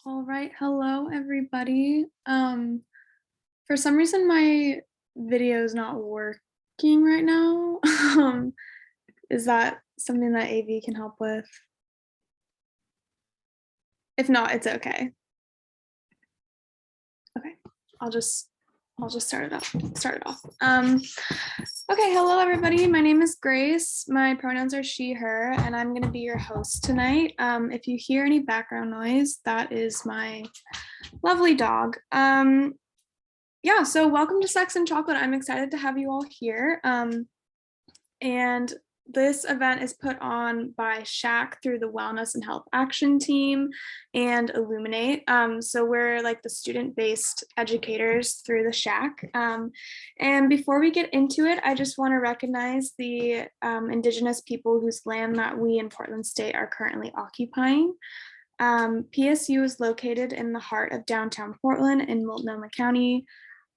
All right, hello everybody. For some reason my video is not working right now. Is that something that AV can help with? If not, it's okay. Okay, I'll just start it off. Okay, hello everybody. My name is Grace. My pronouns are she, her, and I'm gonna be your host tonight. If you hear any background noise, that is my lovely dog. Yeah, so welcome to Sex and Chocolate. I'm excited to have you all here. And this event is put on by SHAC through the Wellness and Health Action Team and Illuminate. So we're like the student-based educators through the SHAC. And before we get into it, I just want to recognize the Indigenous people whose land that we in Portland State are currently occupying. PSU is located in the heart of downtown Portland in Multnomah County.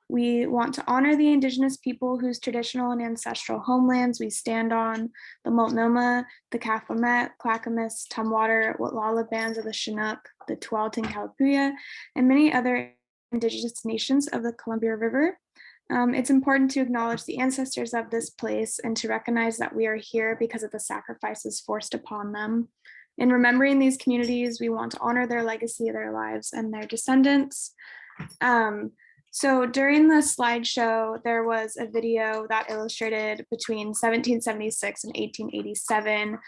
We want to honor the Indigenous people whose traditional and ancestral homelands we stand on, the Multnomah, the Calumet, Clackamas, Tumwater, Watlala bands of the Chinook, the Tualatin Kalapuya, and many other Indigenous nations of the Columbia River. It's important to acknowledge the ancestors of this place and to recognize that we are here because of the sacrifices forced upon them. In remembering these communities, we want to honor their legacy, their lives, and their descendants. So during the slideshow, there was a video that illustrated between 1776 and 1887,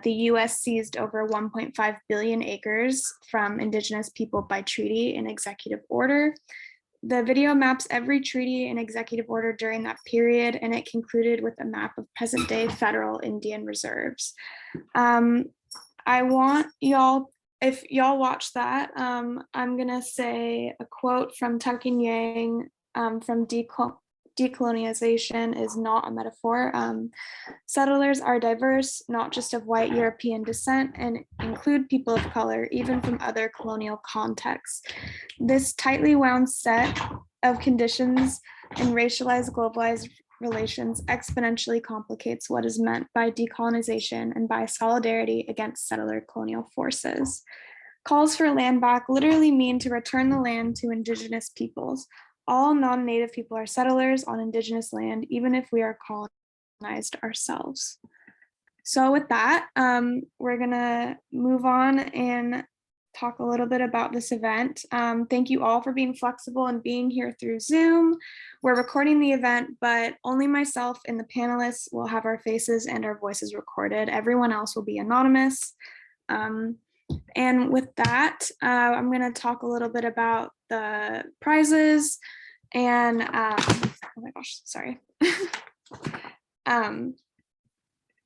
the US seized over 1.5 billion acres from Indigenous people by treaty and executive order. The video maps every treaty and executive order during that period, and it concluded with a map of present day federal Indian reserves. I want y'all, if y'all watch that, I'm gonna say a quote from Tucking Yang from Decolonization is not a metaphor. Settlers are diverse, not just of white European descent, and include people of color, even from other colonial contexts. This tightly wound set of conditions and racialized, globalized relations exponentially complicates what is meant by decolonization and by solidarity against settler colonial forces. Calls for land back literally mean to return the land to Indigenous peoples. all non-native people are settlers on indigenous land, even if we are colonized ourselves. So with that, we're gonna move on and talk a little bit about this event. Thank you all for being flexible and being here through Zoom. We're recording the event, but only myself and the panelists will have our faces and our voices recorded. Everyone else will be anonymous. And with that, I'm gonna talk a little bit about the prizes and, oh my gosh, sorry.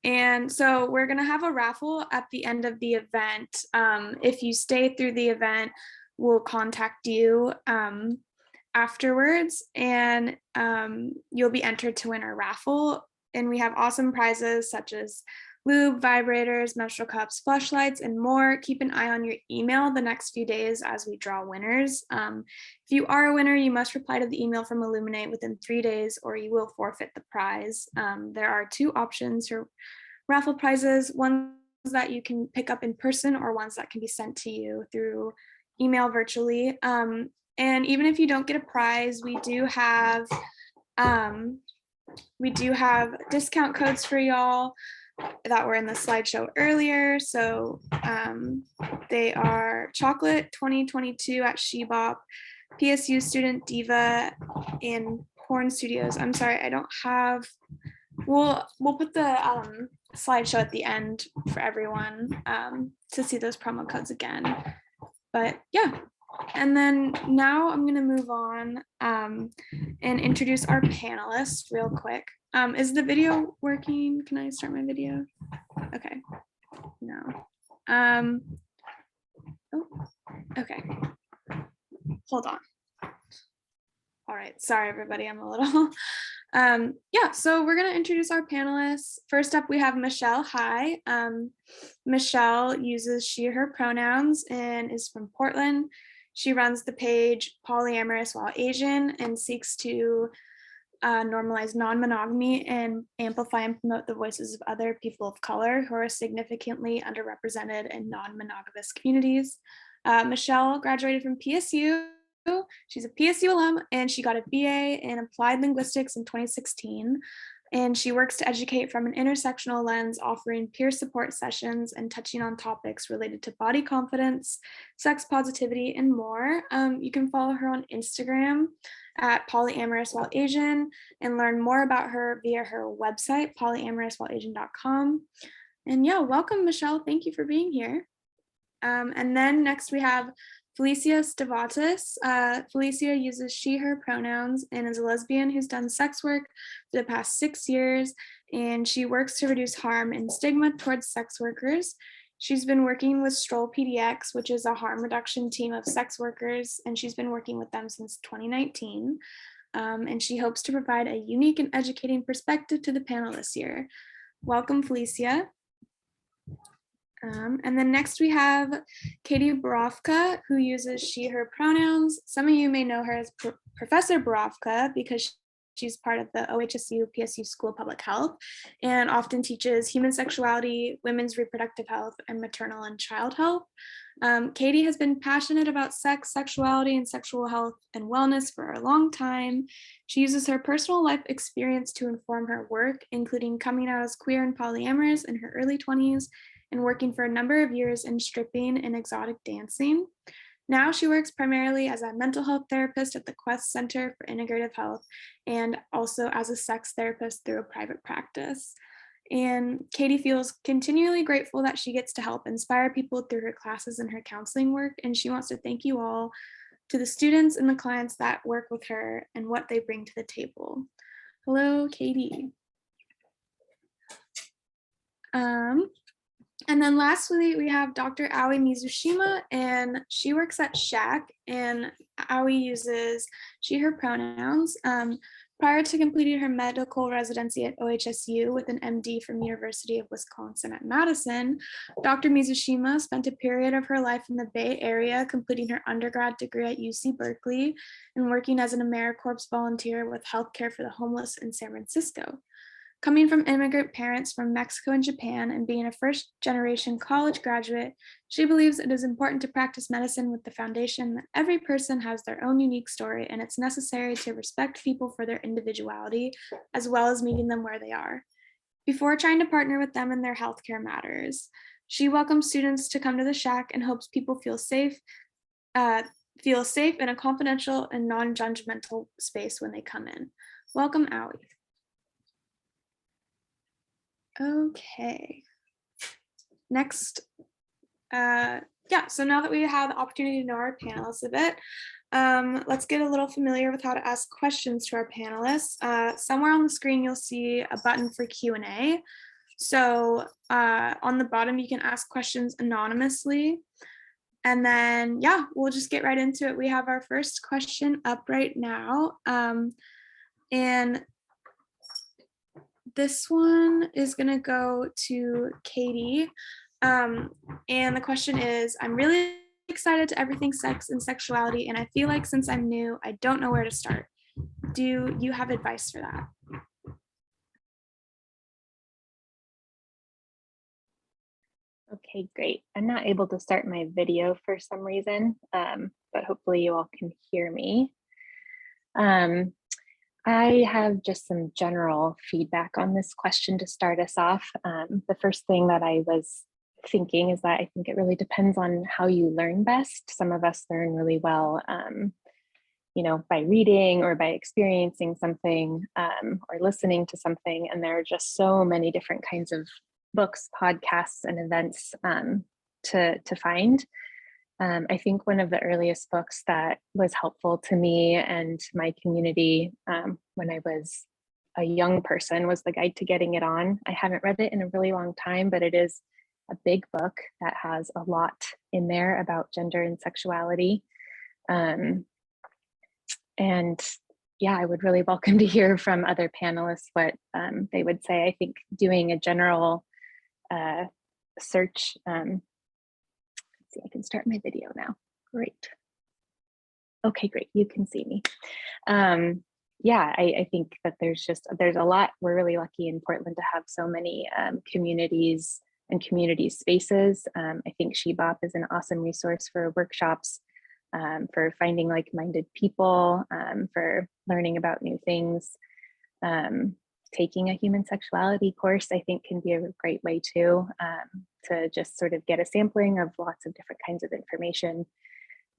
And so we're gonna have a raffle at the end of the event. If you stay through the event, we'll contact you afterwards, and you'll be entered to win our raffle. And we have awesome prizes such as lube, vibrators, menstrual cups, fleshlights, and more. Keep an eye on your email the next few days as we draw winners. If you are a winner, you must reply to the email from Illuminate within 3 days, or you will forfeit the prize. There are 2 options for raffle prizes, ones that you can pick up in person or ones that can be sent to you through email virtually. And even if you don't get a prize, we do have discount codes for y'all that were in the slideshow earlier. So they are Chocolate 2022 at Shebop, PSU Student Diva, and Porn Studios. I'm sorry, I don't have, we'll put the slideshow at the end for everyone to see those promo codes again. But yeah, and then now I'm gonna move on and introduce our panelists real quick. Is the video working? Can I start my video? Okay, no. Oh, okay, hold on. All right, sorry everybody, I'm a little, yeah, so we're gonna introduce our panelists. First up, we have Michelle. Hi. Michelle uses she, her pronouns and is from Portland. She runs the page Polyamorous While Asian and seeks to normalize non-monogamy and amplify and promote the voices of other people of color who are significantly underrepresented in non-monogamous communities. Michelle graduated from PSU. She's a PSU alum, and she got a BA in Applied Linguistics in 2016. And she works to educate from an intersectional lens, offering peer support sessions and touching on topics related to body confidence, sex positivity, and more. You can follow her on Instagram at Polyamorous While Asian and learn more about her via her website, polyamorouswhileasian.com. And yeah, welcome, Michelle. Thank you for being here. And then next we have Felicia Stavatis. Felicia uses she, her pronouns and is a lesbian who's done sex work for the past 6 years, and she works to reduce harm and stigma towards sex workers. She's been working with Stroll PDX, which is a harm reduction team of sex workers, and she's been working with them since 2019. And she hopes to provide a unique and educating perspective to the panel this year. Welcome, Felicia. And then next we have Katie Borofka, who uses she, her pronouns. Some of you may know her as Professor Borofka because she's part of the OHSU PSU School of Public Health and often teaches human sexuality, women's reproductive health, and maternal and child health. Katie has been passionate about sex, sexuality, and sexual health and wellness for a long time. She uses her personal life experience to inform her work, including coming out as queer and polyamorous in her early 20s and working for a number of years in stripping and exotic dancing. Now she works primarily as a mental health therapist at the Quest Center for Integrative Health and also as a sex therapist through a private practice. And Katie feels continually grateful that she gets to help inspire people through her classes and her counseling work. And she wants to thank you all, to the students and the clients that work with her and what they bring to the table. Hello, Katie. And then lastly, we have Dr. Aoi Mizushima, and she works at SHAC, and Aoi uses she, her pronouns. Prior to completing her medical residency at OHSU with an MD from University of Wisconsin at Madison, Dr. Mizushima spent a period of her life in the Bay Area, completing her undergrad degree at UC Berkeley and working as an AmeriCorps volunteer with Healthcare for the Homeless in San Francisco. Coming from immigrant parents from Mexico and Japan and being a first-generation college graduate, she believes it is important to practice medicine with the foundation that every person has their own unique story and it's necessary to respect people for their individuality as well as meeting them where they are, before trying to partner with them in their healthcare matters. She welcomes students to come to the shack and hopes people feel safe in a confidential and non-judgmental space when they come in. Welcome, Allie. Okay. Next, so now that we have the opportunity to know our panelists a bit, let's get a little familiar with how to ask questions to our panelists. Somewhere on the screen, you'll see a button for Q&A. So on the bottom, you can ask questions anonymously. And then, we'll just get right into it. We have our first question up right now. And this one is going to go to Katie. And the question is, I'm really excited to everything sex and sexuality, and I feel like since I'm new, I don't know where to start. Do you have advice for that? Okay, great. I'm not able to start my video for some reason, but hopefully you all can hear me. I have just some general feedback on this question to start us off. The first thing that I was thinking is that I think it really depends on how you learn best. Some of us learn really well, by reading or by experiencing something or listening to something. And there are just so many different kinds of books, podcasts, and events to find. I think one of the earliest books that was helpful to me and my community when I was a young person was The Guide to Getting It On. I haven't read it in a really long time, but it is a big book that has a lot in there about gender and sexuality. And I would really welcome to hear from other panelists what they would say. I think doing a general search. Let's see, I can start my video now. Great. Okay, great. You can see me. I think that there's a lot. We're really lucky in Portland to have so many communities and community spaces. I think SheBop is an awesome resource for workshops, for finding like-minded people, for learning about new things. Taking a human sexuality course, I think, can be a great way too, to just sort of get a sampling of lots of different kinds of information,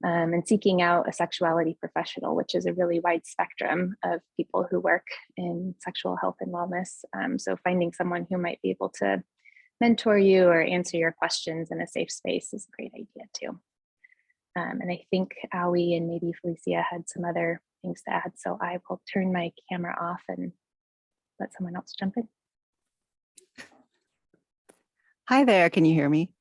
and seeking out a sexuality professional, which is a really wide spectrum of people who work in sexual health and wellness. So finding someone who might be able to mentor you or answer your questions in a safe space is a great idea too. And I think Aoi and maybe Felicia had some other things to add, so I will turn my camera off and let someone else jump in. Hi there, can you hear me?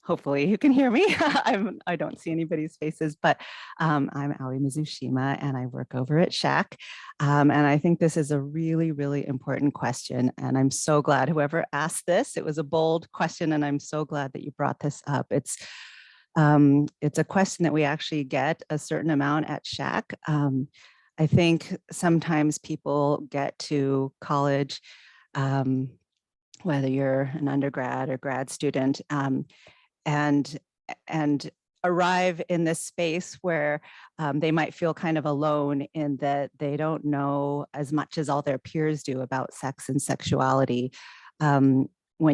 Hopefully you can hear me. I don't see anybody's faces, but I'm Aoi Mizushima and I work over at Shack. And I think this is a really, really important question. And I'm so glad whoever asked this, it was a bold question and I'm so glad that you brought this up. It's a question that we actually get a certain amount at Shack. I think sometimes people get to college, whether you're an undergrad or grad student, and arrive in this space where they might feel kind of alone in that they don't know as much as all their peers do about sex and sexuality. When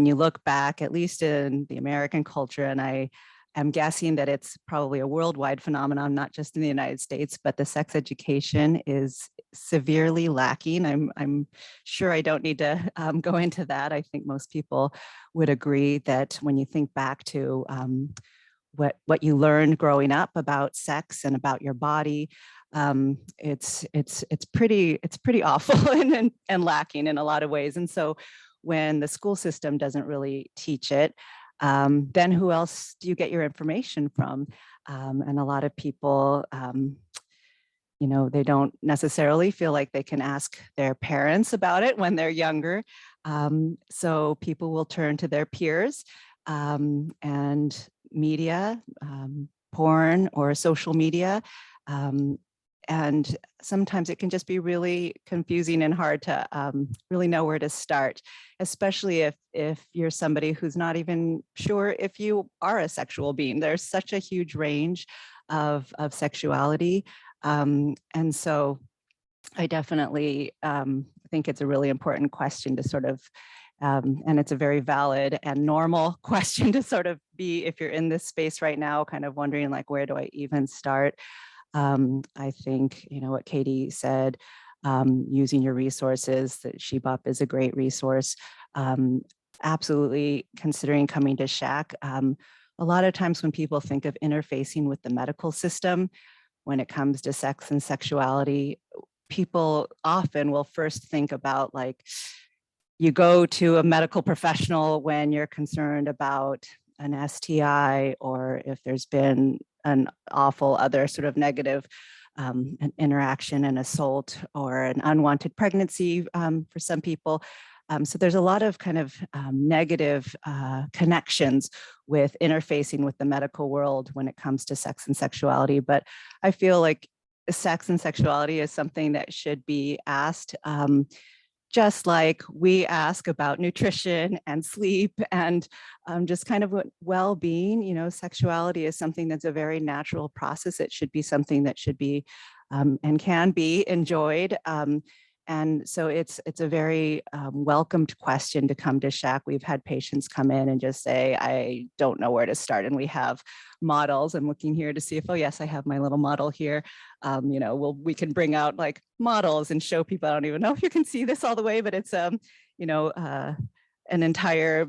you look back, at least in the American culture, and I'm guessing that it's probably a worldwide phenomenon, not just in the United States, but the sex education is severely lacking. I'm sure I don't need to go into that. I think most people would agree that when you think back to what you learned growing up about sex and about your body, it's pretty awful and lacking in a lot of ways. And so when the school system doesn't really teach it, then who else do you get your information from? And a lot of people, they don't necessarily feel like they can ask their parents about it when they're younger. So people will turn to their peers, and media, porn or social media, and sometimes it can just be really confusing and hard to really know where to start, especially if you're somebody who's not even sure if you are a sexual being. There's such a huge range of sexuality. And so I definitely think it's a really important question to sort of, and it's a very valid and normal question to sort of be, if you're in this space right now, kind of wondering like, where do I even start? I think, you know, what Katie said, using your resources, that SheBop is a great resource. Absolutely considering coming to SHAC. A lot of times when people think of interfacing with the medical system, when it comes to sex and sexuality, people often will first think about like, you go to a medical professional when you're concerned about an STI, or if there's been an awful other sort of negative an interaction, an assault, or an unwanted pregnancy for some people. So there's a lot of kind of negative connections with interfacing with the medical world when it comes to sex and sexuality. But I feel like sex and sexuality is something that should be asked, just like we ask about nutrition and sleep and just kind of well-being. You know, sexuality is something that's a very natural process. It should be something that should be and can be enjoyed. And so it's a very welcomed question to come to SHAC. We've had patients come in and just say, I don't know where to start. And we have models. I'm looking here to see if, oh yes, I have my little model here. You know, we can bring out like models and show people. I don't even know if you can see this all the way, but it's, you know, an entire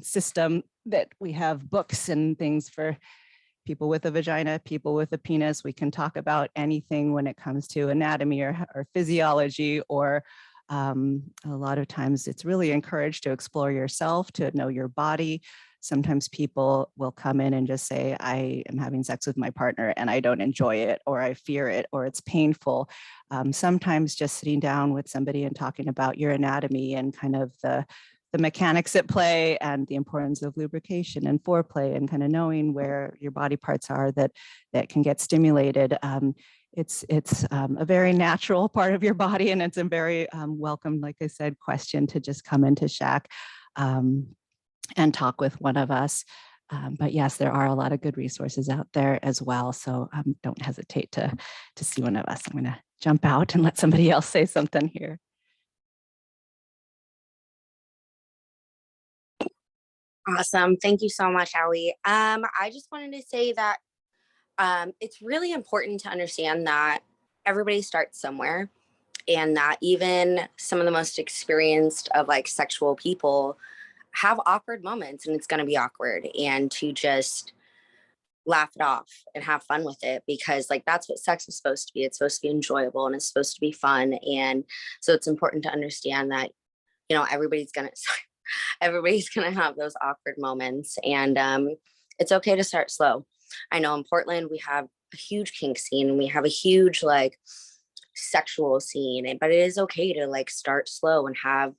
system that we have books and things for people with a vagina, people with a penis. We can talk about anything when it comes to anatomy or physiology, or a lot of times it's really encouraged to explore yourself, to know your body. Sometimes people will come in and just say, I am having sex with my partner and I don't enjoy it, or I fear it, or it's painful. Sometimes just sitting down with somebody and talking about your anatomy and kind of the mechanics at play and the importance of lubrication and foreplay and kind of knowing where your body parts are that can get stimulated. It's a very natural part of your body, and it's a very welcome, like I said, question to just come into SHAC and talk with one of us. But yes, there are a lot of good resources out there as well. So don't hesitate to see one of us. I'm going to jump out and let somebody else say something here. Awesome. Thank you so much, Allie. I just wanted to say that it's really important to understand that everybody starts somewhere, and that even some of the most experienced of like sexual people have awkward moments, and it's going to be awkward, and to just laugh it off and have fun with it, because like that's what sex is supposed to be. It's supposed to be enjoyable and it's supposed to be fun. And so it's important to understand that, you know, everybody's going to have those awkward moments, and it's okay to start slow. I know in Portland we have a huge kink scene, and we have a huge like sexual scene, but it is okay to like start slow and have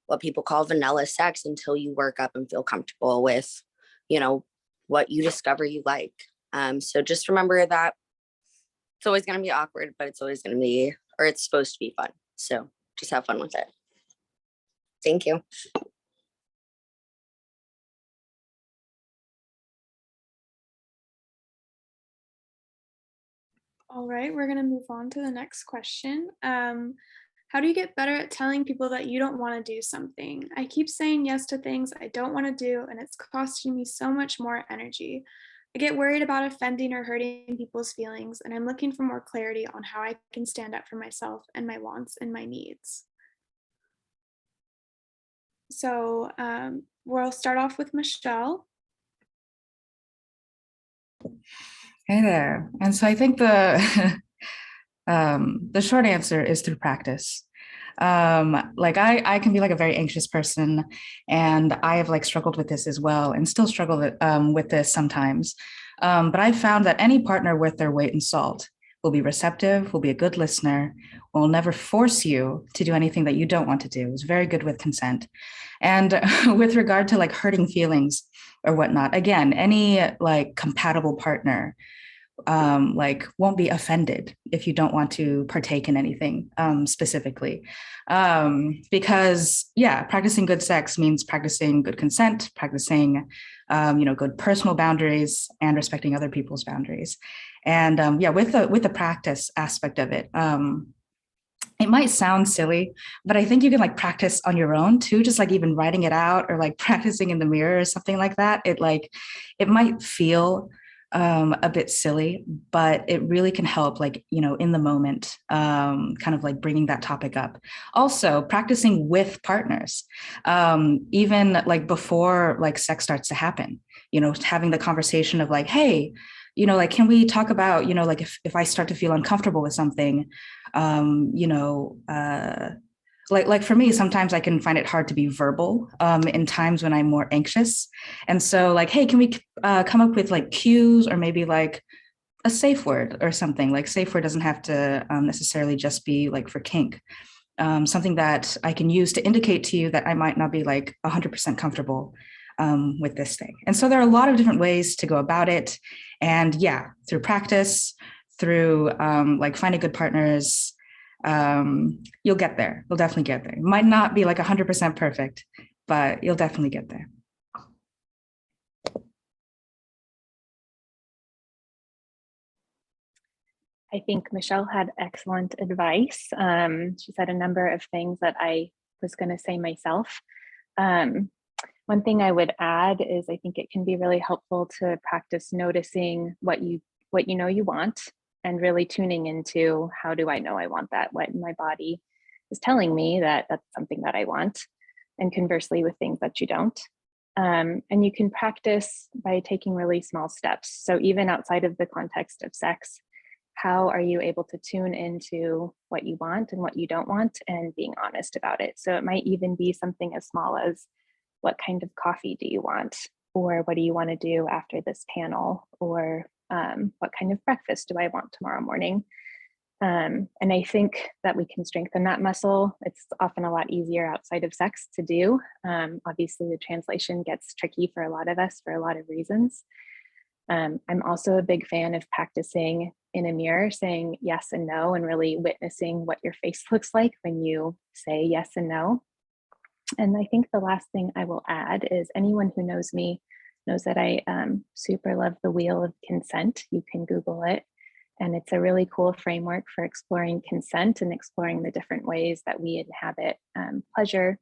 what people call vanilla sex until you work up and feel comfortable with, you know, what you discover you like. So just remember that it's always going to be awkward, but it's always going to be, or it's supposed to be fun. So just have fun with it. Thank you. All right, we're going to move on to the next question. How do you get better at telling people that you don't want to do something? I keep saying yes to things I don't want to do, and it's costing me so much more energy. I get worried about offending or hurting people's feelings, and I'm looking for more clarity on how I can stand up for myself and my wants and my needs. So we'll start off with Michelle. Hey there. And so I think the the short answer is through practice. Like I can be like a very anxious person, and I have like struggled with this as well, and still struggle with this sometimes. But I've found that any partner worth their weight in salt will be receptive, will be a good listener, will never force you to do anything that you don't want to do. Is very good with consent. And with regard to like hurting feelings or whatnot, again, any like compatible partner like won't be offended if you don't want to partake in anything specifically. Because yeah, practicing good sex means practicing good consent, practicing good personal boundaries and respecting other people's boundaries. And yeah, with the practice aspect of it, it might sound silly, but I think you can like practice on your own too, just like even writing it out or like practicing in the mirror or something like that. It might feel a bit silly, but it really can help, like, in the moment, kind of like bringing that topic up. Also, practicing with partners, even like before like sex starts to happen, having the conversation of like, hey, like, can we talk about, like if I start to feel uncomfortable with something, like for me, sometimes I can find it hard to be verbal in times when I'm more anxious. And so like, hey, can we come up with like cues or maybe like a safe word or something? Like safe word doesn't have to necessarily just be like for kink. Something that I can use to indicate to you that I might not be like 100% comfortable with this thing. And so there are a lot of different ways to go about it. And yeah, through practice, through like finding good partners, you'll get there. You'll definitely get there. It might not be like 100% perfect, but you'll definitely get there. I think Michelle had excellent advice. She said a number of things that I was going to say myself. One thing I would add is I think it can be really helpful to practice noticing what you know you want, and really tuning into, how do I know I want that? What my body is telling me that that's something that I want, and conversely with things that you don't. And you can practice by taking really small steps. So even outside of the context of sex, how are you able to tune into what you want and what you don't want, and being honest about it? So it might even be something as small as, what kind of coffee do you want? Or what do you want to do after this panel? Or what kind of breakfast do I want tomorrow morning? And I think that we can strengthen that muscle. It's often a lot easier outside of sex to do. Obviously, the translation gets tricky for a lot of us for a lot of reasons. I'm also a big fan of practicing in a mirror, saying yes and no, and really witnessing what your face looks like when you say yes and no. And I think the last thing I will add is, anyone who knows me knows that I super love the wheel of consent. You can Google it. And it's a really cool framework for exploring consent and exploring the different ways that we inhabit pleasure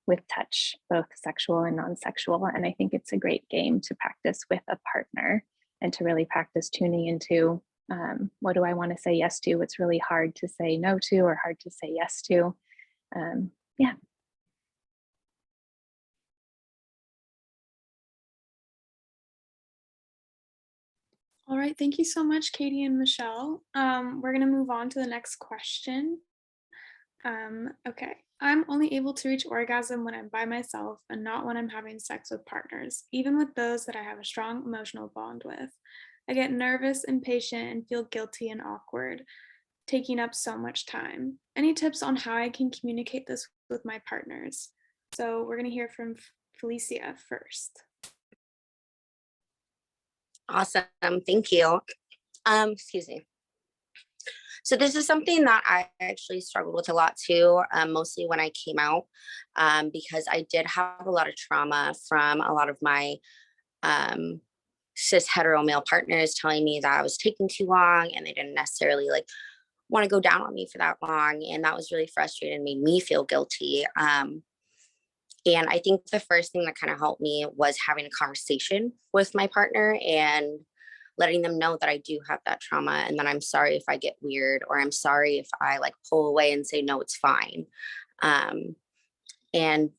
with touch, both sexual and non-sexual. And I think it's a great game to practice with a partner, and to really practice tuning into, what do I want to say yes to? What's really hard to say no to, or hard to say yes to? Yeah. All right, thank you so much, Katie and Michelle. We're gonna move on to the next question. Okay, I'm only able to reach orgasm when I'm by myself and not when I'm having sex with partners, even with those that I have a strong emotional bond with. I get nervous, impatient, and feel guilty and awkward, taking up so much time. Any tips on how I can communicate this with my partners? So we're gonna hear from Felicia first. Awesome. Thank you. Excuse me. So this is something that I actually struggled with a lot too, mostly when I came out, because I did have a lot of trauma from a lot of my cis hetero male partners telling me that I was taking too long, and they didn't necessarily like want to go down on me for that long. And that was really frustrating and made me feel guilty. And I think the first thing that kind of helped me was having a conversation with my partner and letting them know that I do have that trauma, and that I'm sorry if I get weird, or I'm sorry if I like pull away and say, no, it's fine. And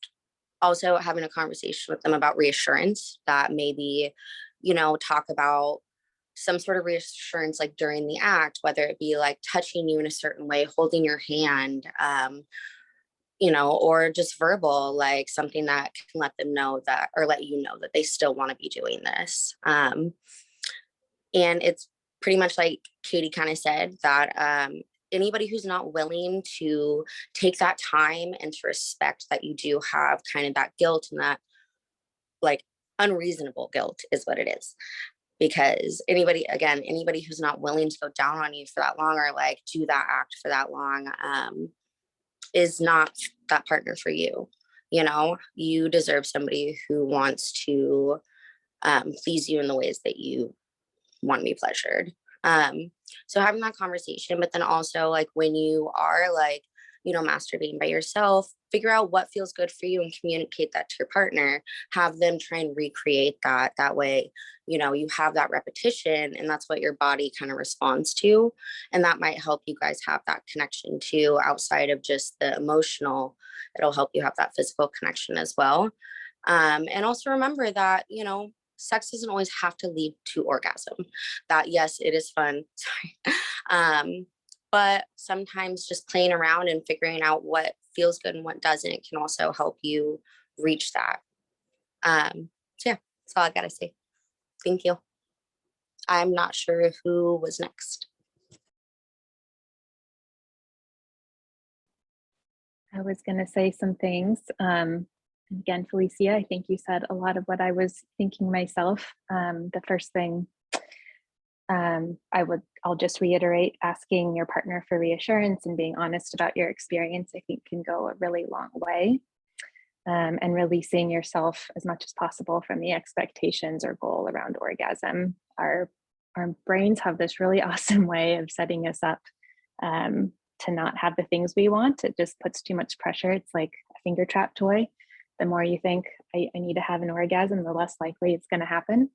also having a conversation with them about reassurance, that maybe, talk about some sort of reassurance, like during the act, whether it be like touching you in a certain way, holding your hand, or just verbal, like something that can let them know that, or let you know that they still want to be doing this. And it's pretty much like Katie kind of said, that anybody who's not willing to take that time and to respect that you do have kind of that guilt, and that like unreasonable guilt is what it is. because anybody who's not willing to go down on you for that long or like do that act for that long is not that partner for you. You know, you deserve somebody who wants to please you in the ways that you want to be pleasured. So having that conversation, but then also like when you are like, you know, masturbating by yourself, figure out what feels good for you and communicate that to your partner. Have them try and recreate that. That way, you know, you have that repetition and that's what your body kind of responds to. And that might help you guys have that connection too, outside of just the emotional. It'll help you have that physical connection as well. And also remember that, you know, sex doesn't always have to lead to orgasm. That, yes, it is fun. Sorry. But sometimes just playing around and figuring out what feels good and what doesn't can also help you reach that. So yeah, that's all I gotta say. Thank you. I'm not sure who was next. I was going to say some things. Again, Felicia, I think you said a lot of what I was thinking myself. The first thing I'll just reiterate, asking your partner for reassurance and being honest about your experience, I think can go a really long way. And releasing yourself as much as possible from the expectations or goal around orgasm. Our brains have this really awesome way of setting us up to not have the things we want. It just puts too much pressure. It's like a finger trap toy. The more you think I need to have an orgasm, the less likely it's going to happen.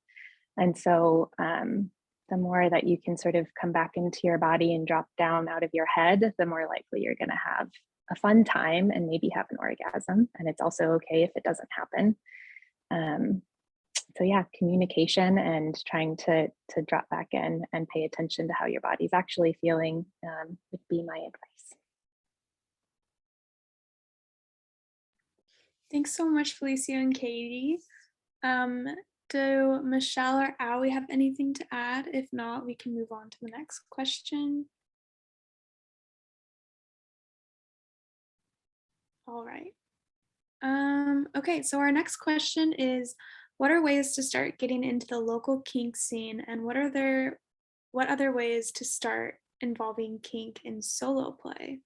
And so the more that you can sort of come back into your body and drop down out of your head, the more likely you're going to have a fun time and maybe have an orgasm. And it's also okay if it doesn't happen. So yeah, communication and trying to drop back in and pay attention to how your body's actually feeling would be my advice. Thanks so much, Felicia and Katie. Do Michelle or Allie have anything to add? If not, we can move on to the next question. All right. Okay, so our next question is, what are ways to start getting into the local kink scene, and what other ways to start involving kink in solo play?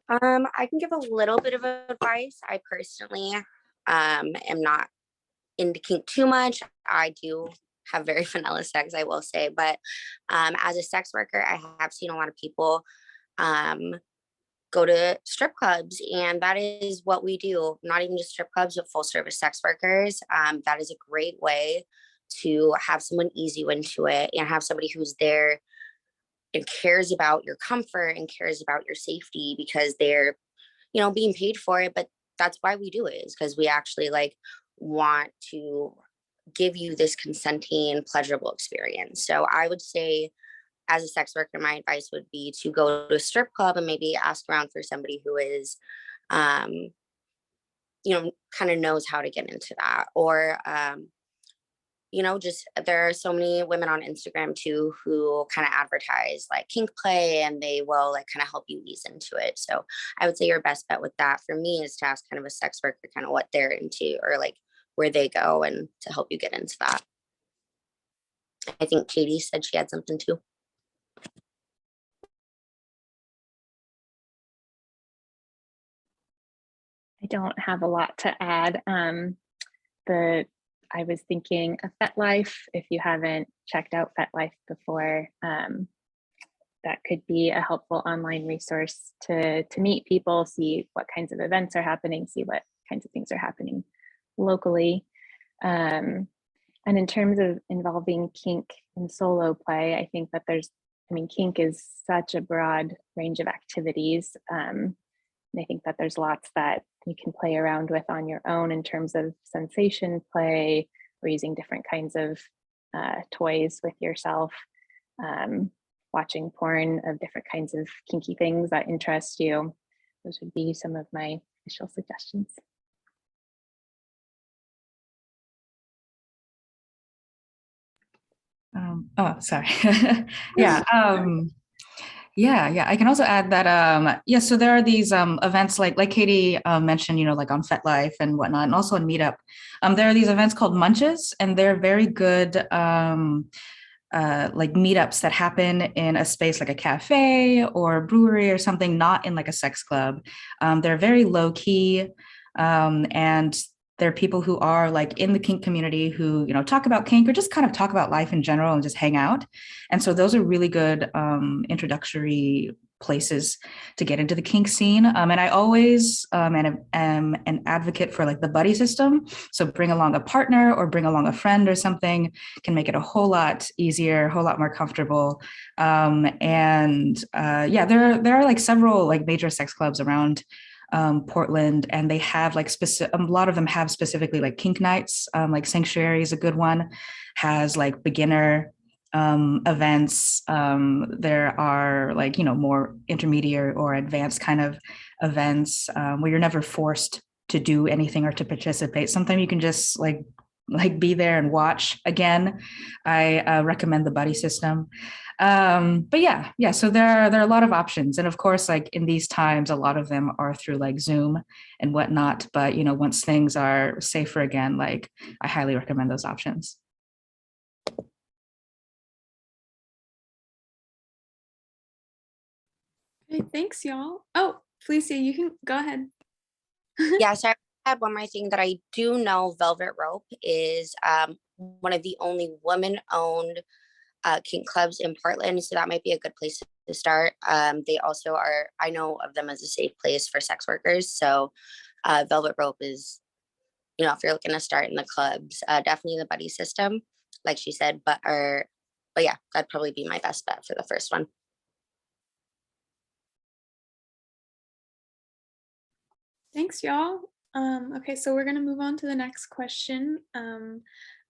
I can give a little bit of advice. I personally am not into kink too much. I do have very vanilla sex, I will say, but as a sex worker, I have seen a lot of people go to strip clubs, and that is what we do. Not even just strip clubs, but full service sex workers. That is a great way to have someone ease you into it and have somebody who's there and cares about your comfort and cares about your safety, because they're, you know, being paid for it. But that's why we do it, is because we actually like want to give you this consenting, pleasurable experience. So I would say, as a sex worker, my advice would be to go to a strip club and maybe ask around for somebody who is, you know, kind of knows how to get into that. Or, you know, just there are so many women on Instagram too who kind of advertise like kink play, and they will like kind of help you ease into it. So I would say your best bet with that for me is to ask kind of a sex worker kind of what they're into, or like where they go, and to help you get into that. I think Katie said she had something too. I don't have a lot to add. I was thinking of FetLife. If you haven't checked out FetLife before, that could be a helpful online resource to meet people, see what kinds of events are happening, see what kinds of things are happening locally. And in terms of involving kink in solo play, I think that kink is such a broad range of activities. And I think that there's lots that you can play around with on your own in terms of sensation play, or using different kinds of toys with yourself, watching porn of different kinds of kinky things that interest you. those would be some of my initial suggestions. Oh, sorry. Yeah. Yeah. I can also add that, yeah, so there are these events like Katie mentioned, like on FetLife and whatnot, and also on Meetup. There are these events called Munches, and they're very good like meetups that happen in a space like a cafe or a brewery or something, not in like a sex club. They're very low key, and there are people who are like in the kink community who talk about kink or just kind of talk about life in general and just hang out. And so those are really good introductory places to get into the kink scene. And I always am an advocate for like the buddy system. So bring along a partner or bring along a friend or something can make it a whole lot easier, a whole lot more comfortable. Yeah, there are like several like major sex clubs around Portland, and they have like a lot of them have specifically like kink nights. Like Sanctuary is a good one, has like beginner events. There are like more intermediate or advanced kind of events where you're never forced to do anything or to participate. Sometimes you can just like be there and watch. Again, I recommend the buddy system. But yeah, so there are a lot of options, and of course, like in these times, a lot of them are through like Zoom and whatnot. But once things are safer again, like I highly recommend those options. Okay, thanks, y'all. Oh, Felicia, you can go ahead. Yeah, so I have one more thing that I do know. Velvet Rope is one of the only women-owned kink clubs in Portland, so that might be a good place to start. They also are, I know of them as a safe place for sex workers. So Velvet Rope is, if you're looking to start in the clubs, definitely the buddy system, like she said. But yeah, that'd probably be my best bet for the first one. Thanks, y'all. Okay, so we're gonna move on to the next question.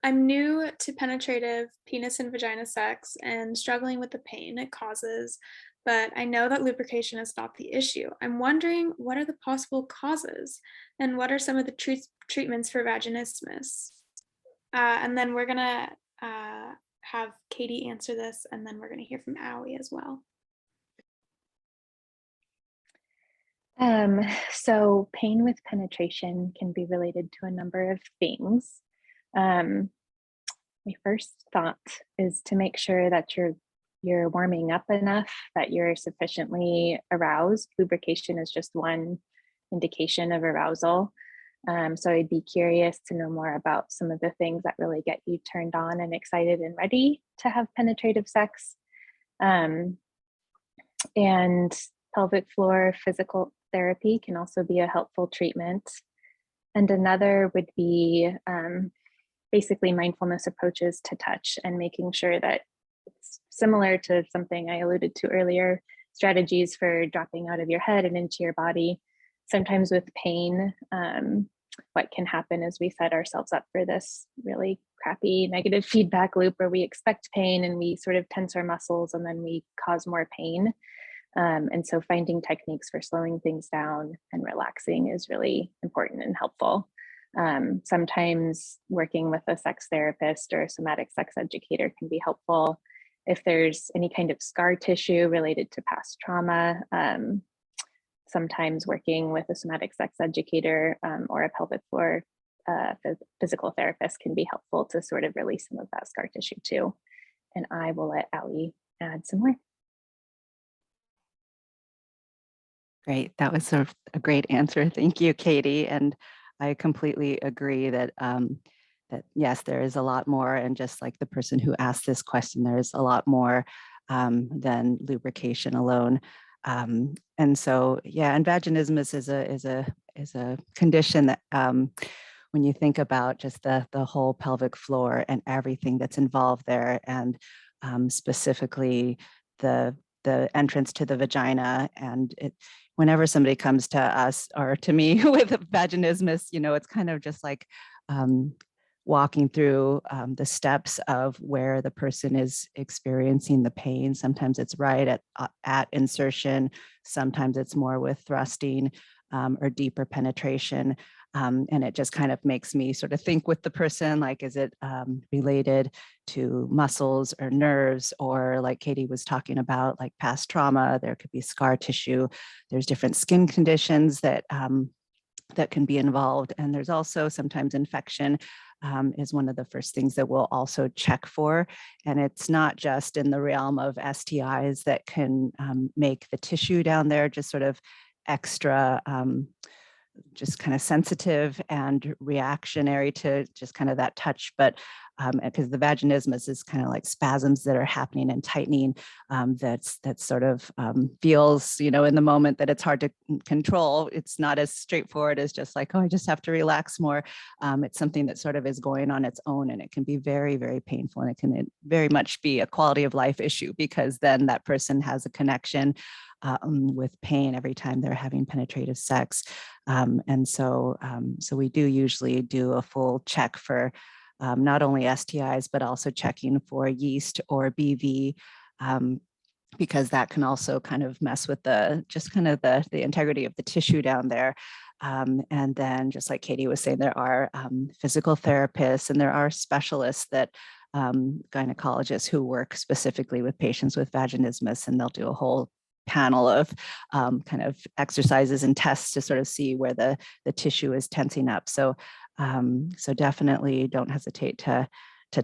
I'm new to penetrative penis and vagina sex and struggling with the pain it causes, but I know that lubrication is not the issue. I'm wondering, what are the possible causes and what are some of the treatments for vaginismus? And then we're gonna have Katie answer this, and then we're gonna hear from Aoi as well. So pain with penetration can be related to a number of things. My first thought is to make sure that you're warming up enough, that you're sufficiently aroused. Lubrication is just one indication of arousal. So I'd be curious to know more about some of the things that really get you turned on and excited and ready to have penetrative sex. And pelvic floor physical therapy can also be a helpful treatment. And another would be basically mindfulness approaches to touch and making sure that it's similar to something I alluded to earlier, strategies for dropping out of your head and into your body. Sometimes with pain, what can happen is we set ourselves up for this really crappy negative feedback loop where we expect pain and we sort of tense our muscles and then we cause more pain. And so finding techniques for slowing things down and relaxing is really important and helpful. Sometimes working with a sex therapist or a somatic sex educator can be helpful. If there's any kind of scar tissue related to past trauma, sometimes working with a somatic sex educator or a pelvic floor physical therapist can be helpful to sort of release some of that scar tissue too. And I will let Aoi add some more. Great. That was a great answer. Thank you, Katie. And I completely agree that that yes, there is a lot more, and just like the person who asked this question, there's a lot more than lubrication alone. And so, yeah, and vaginismus is a condition that when you think about just the whole pelvic floor and everything that's involved there, and specifically the entrance to the vagina, and whenever somebody comes to us or to me with vaginismus, it's kind of just like walking through the steps of where the person is experiencing the pain. Sometimes it's right at insertion. Sometimes it's more with thrusting or deeper penetration. And it just kind of makes me sort of think with the person, like, is it related to muscles or nerves, or like Katie was talking about, like past trauma? There could be scar tissue. There's different skin conditions that that can be involved. And there's also sometimes infection is one of the first things that we'll also check for. And it's not just in the realm of STIs that can make the tissue down there just sort of extra just kind of sensitive and reactionary to just kind of that touch, but because the vaginismus is kind of like spasms that are happening and tightening, that sort of feels, you know, in the moment that it's hard to control. It's not as straightforward as just like, oh, I just have to relax more. It's something that sort of is going on its own, and it can be very, very painful, and it can very much be a quality of life issue, because then that person has a connection with pain every time they're having penetrative sex. And so we do usually do a full check for not only STIs, but also checking for yeast or BV, because that can also kind of mess with the integrity of the tissue down there. And then, just like Katie was saying, there are physical therapists and there are specialists that gynecologists who work specifically with patients with vaginismus, and they'll do a whole panel of kind of exercises and tests to sort of see where the tissue is tensing up. So definitely don't hesitate to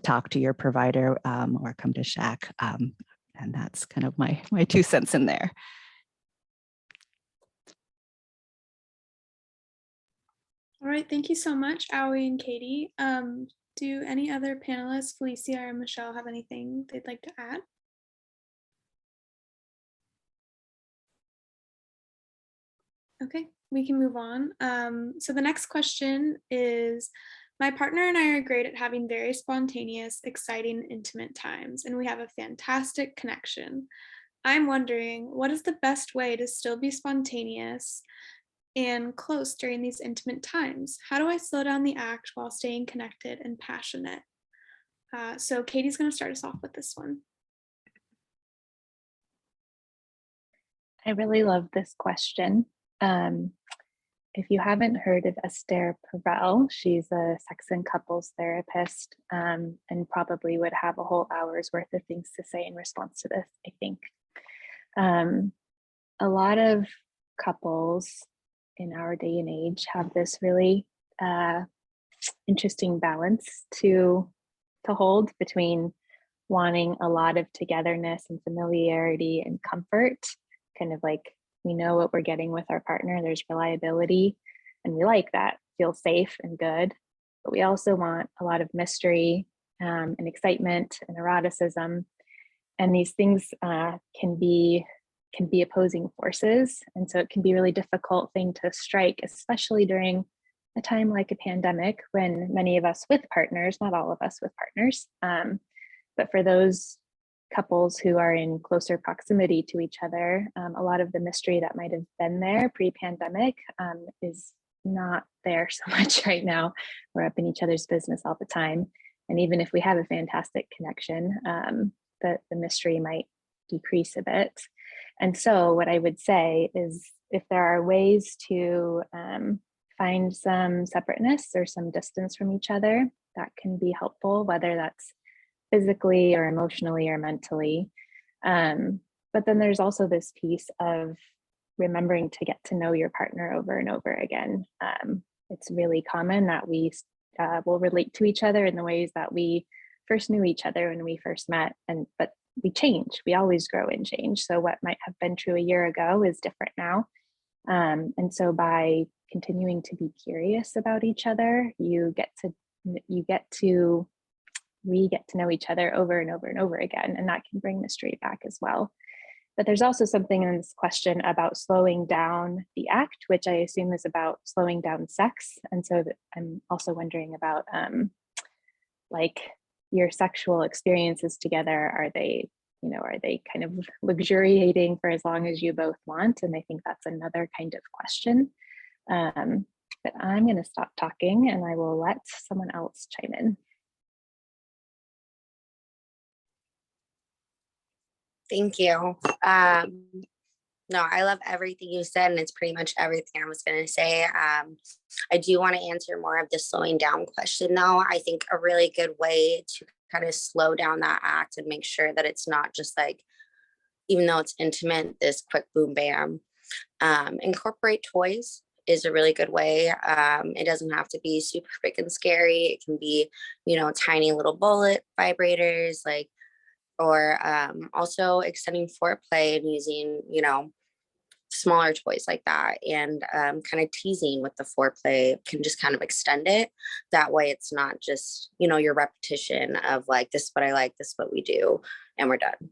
talk to your provider or come to SHAC. And that's kind of my 2 cents in there. All right, thank you so much, Aoi and Katie. Do any other panelists, Felicia or Michelle, have anything they'd like to add? Okay, we can move on. So the next question is, my partner and I are great at having very spontaneous, exciting, intimate times, and we have a fantastic connection. I'm wondering, what is the best way to still be spontaneous and close during these intimate times? How do I slow down the act while staying connected and passionate? So Katie's going to start us off with this one. I really love this question. If you haven't heard of Esther Perel, she's a sex and couples therapist, and probably would have a whole hour's worth of things to say in response to this, I think. A lot of couples in our day and age have this really interesting balance to hold between wanting a lot of togetherness and familiarity and comfort, kind of like, we know what we're getting with our partner, there's reliability, and we like that, feel safe and good. But we also want a lot of mystery and excitement and eroticism. And these things can be opposing forces. And so it can be a really difficult thing to strike, especially during a time like a pandemic, when many of us with partners, not all of us with partners, but for those couples who are in closer proximity to each other, a lot of the mystery that might have been there pre-pandemic is not there so much right now. We're up in each other's business all the time. And even if we have a fantastic connection, the mystery might decrease a bit. And so what I would say is, if there are ways to find some separateness or some distance from each other, that can be helpful, whether that's physically or emotionally or mentally. But then there's also this piece of remembering to get to know your partner over and over again. It's really common that we will relate to each other in the ways that we first knew each other when we first met, but we change. We always grow and change. So what might have been true a year ago is different now. And so by continuing to be curious about each other, we get to know each other over and over and over again, and that can bring mystery back as well. But there's also something in this question about slowing down the act, which I assume is about slowing down sex. And so I'm also wondering about like your sexual experiences together. Are they kind of luxuriating for as long as you both want? And I think that's another kind of question. but I'm going to stop talking and I will let someone else chime in. Thank you. No, I love everything you said, and it's pretty much everything I was going to say. I do want to answer more of the slowing down question, though. I think a really good way to kind of slow down that act and make sure that it's not just like, even though it's intimate, this quick boom, bam. Incorporate toys is a really good way. It doesn't have to be super freaking scary. It can be, tiny little bullet vibrators, like, or also extending foreplay and using, smaller toys like that, and kind of teasing with the foreplay can just kind of extend it. That way it's not just, your repetition of like, this is what I like, this is what we do, and we're done.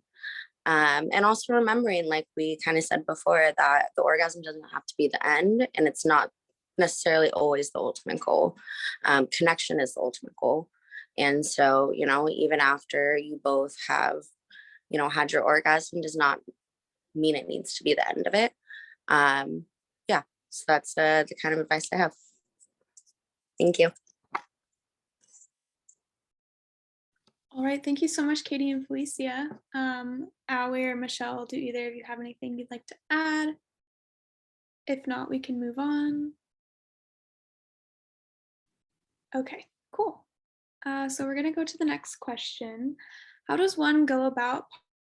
And also remembering, like we kind of said before, that the orgasm doesn't have to be the end, and it's not necessarily always the ultimate goal. Connection is the ultimate goal. And so, even after you both have, had your orgasm, does not mean it needs to be the end of it. Yeah, so that's the kind of advice I have. Thank you. All right, thank you so much, Katie and Felicia. Allie or Michelle, do either of you have anything you'd like to add? If not, we can move on. Okay, cool. So we're gonna go to the next question. How does one go about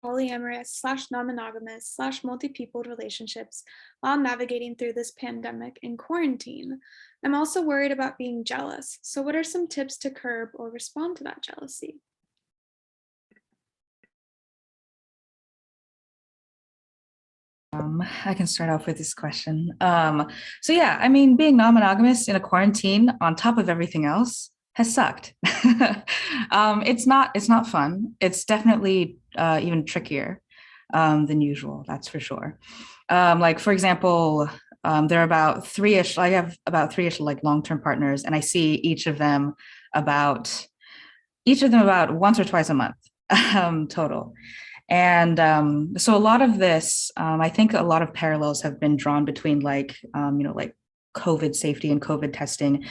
polyamorous / non-monogamous / multi-peopled relationships while navigating through this pandemic and quarantine? I'm also worried about being jealous. So what are some tips to curb or respond to that jealousy? I can start off with this question. So yeah, I mean, being non-monogamous in a quarantine on top of everything else has sucked. It's not fun. It's definitely even trickier than usual, that's for sure. Like for example, there are about three-ish, I have about three-ish like long-term partners, and I see each of them about once or twice a month total. And so a lot of this, I think a lot of parallels have been drawn between like, like COVID safety and COVID testing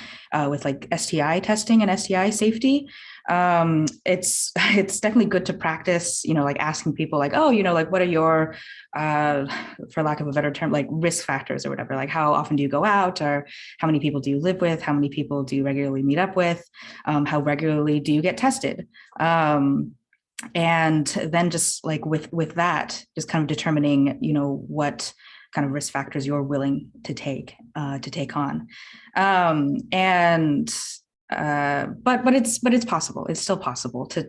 with like STI testing and STI safety. It's definitely good to practice, like asking people like, oh, like what are your, for lack of a better term, like risk factors or whatever, like how often do you go out, or how many people do you live with? How many people do you regularly meet up with? How regularly do you get tested? And then just like with that, just kind of determining, what kind of risk factors you're willing to take on. But it's possible. It's still possible to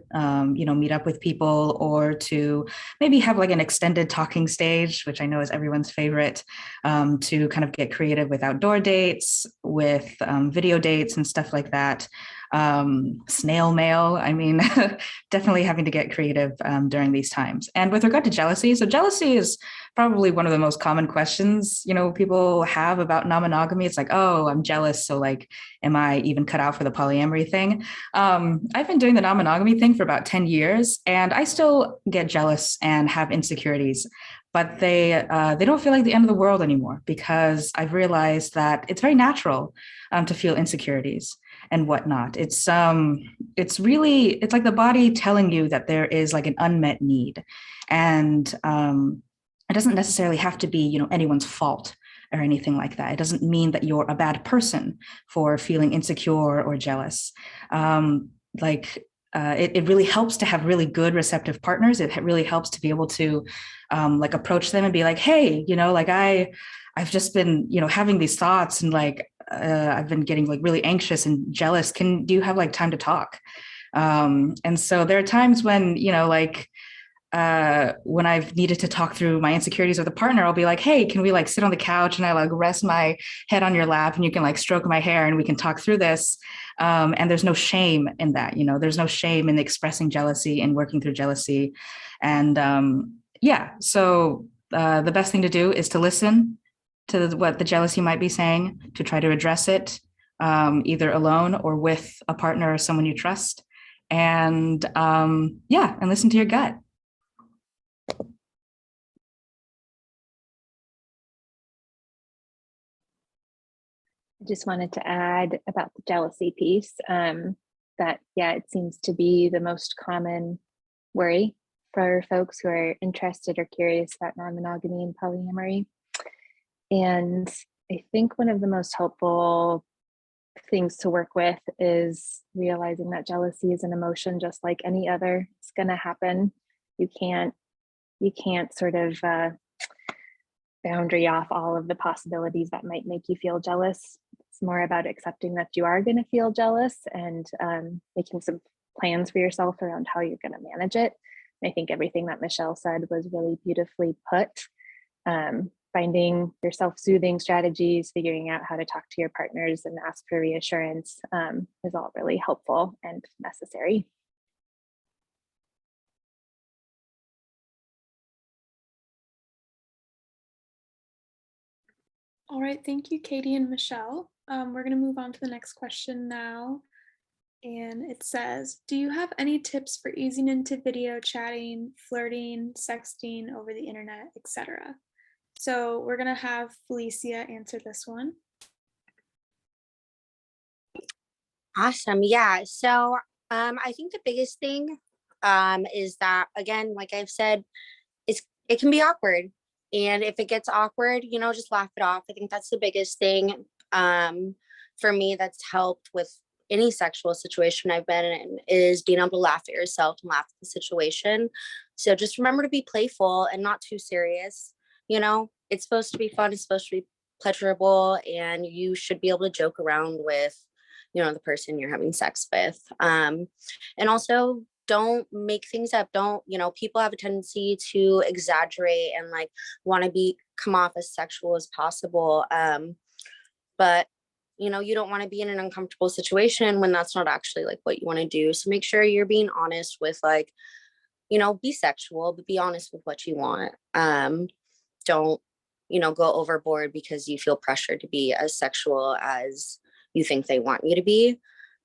meet up with people, or to maybe have like an extended talking stage, which I know is everyone's favorite, to kind of get creative with outdoor dates, with video dates and stuff like that. Snail mail. I mean, definitely having to get creative during these times. And with regard to jealousy, so jealousy is probably one of the most common questions, people have about non-monogamy. It's like, oh, I'm jealous, so like, am I even cut out for the polyamory thing? I've been doing the non-monogamy thing for about 10 years, and I still get jealous and have insecurities, but they don't feel like the end of the world anymore, because I've realized that it's very natural to feel insecurities and whatnot. It's really, it's like the body telling you that there is like an unmet need, and it doesn't necessarily have to be, anyone's fault or anything like that. It doesn't mean that you're a bad person for feeling insecure or jealous. It really helps to have really good receptive partners. It really helps to be able to like approach them and be like, hey, like I've just been, having these thoughts, and like I've been getting like really anxious and jealous. Do you have like time to talk? And so there are times when, when I've needed to talk through my insecurities with a partner, I'll be like, hey, can we like sit on the couch and I like rest my head on your lap and you can like stroke my hair and we can talk through this. And there's no shame in that, there's no shame in expressing jealousy and working through jealousy. And so the best thing to do is to listen to what the jealousy might be saying, to try to address it, either alone or with a partner or someone you trust. And and listen to your gut. just wanted to add about the jealousy piece, that, yeah, it seems to be the most common worry for folks who are interested or curious about non-monogamy and polyamory. And I think one of the most helpful things to work with is realizing that jealousy is an emotion just like any other. It's going to happen. You can't sort of boundary off all of the possibilities that might make you feel jealous. It's more about accepting that you are going to feel jealous and making some plans for yourself around how you're going to manage it. And I think everything that Michelle said was really beautifully put. Finding your self-soothing strategies, figuring out how to talk to your partners and ask for reassurance is all really helpful and necessary. All right, thank you, Katie and Michelle. We're going to move on to the next question now. And it says, do you have any tips for easing into video chatting, flirting, sexting over the internet, etc.? So we're going to have Felicia answer this one. Awesome. Yeah. So I think the biggest thing is that, again, like I've said, it can be awkward. And if it gets awkward, just laugh it off. I think that's the biggest thing for me that's helped with any sexual situation I've been in, is being able to laugh at yourself and laugh at the situation. So just remember to be playful and not too serious. It's supposed to be fun. It's supposed to be pleasurable, and you should be able to joke around with, the person you're having sex with. And also, don't make things up. Don't, people have a tendency to exaggerate and like want to come off as sexual as possible. But you don't want to be in an uncomfortable situation when that's not actually like what you want to do. So make sure you're being honest with like, be sexual, but be honest with what you want. Don't, go overboard because you feel pressured to be as sexual as you think they want you to be.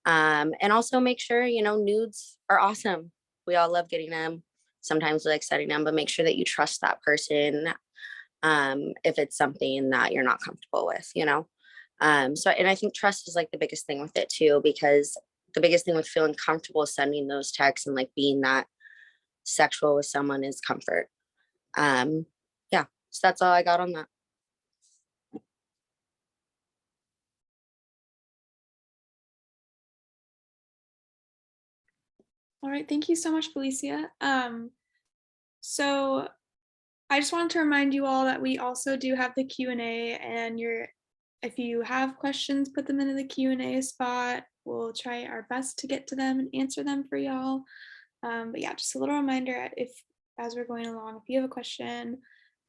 And also make sure, nudes are awesome. We all love getting them. Sometimes we like setting them, but make sure that you trust that person if it's something that you're not comfortable with, and I think trust is like the biggest thing with it too, because the biggest thing with feeling comfortable sending those texts and like being that sexual with someone is comfort. Yeah, so that's all I got on that. All right, thank you so much, Felicia. So I just wanted to remind you all that we also do have the Q&A, and if you have questions, put them into the Q&A spot. We'll try our best to get to them and answer them for y'all. But yeah, just a little reminder, as we're going along, if you have a question,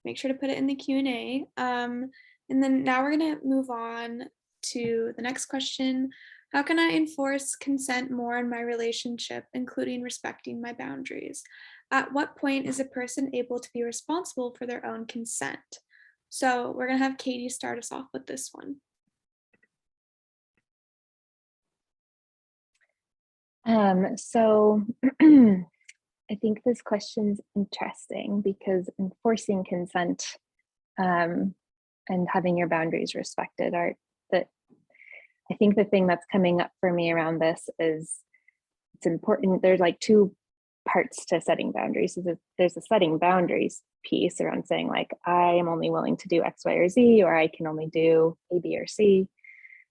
make sure to put it in the Q&A. And then now we're going to move on to the next question. How can I enforce consent more in my relationship, including respecting my boundaries? At what point is a person able to be responsible for their own consent? So we're going to have Katie start us off with this one. So I think this question's interesting because enforcing consent and having your boundaries respected are I think the thing that's coming up for me around this is it's important. There's like two parts to setting boundaries. So there's a setting boundaries piece around saying like, I am only willing to do X, Y, or Z, or I can only do A, B, or C.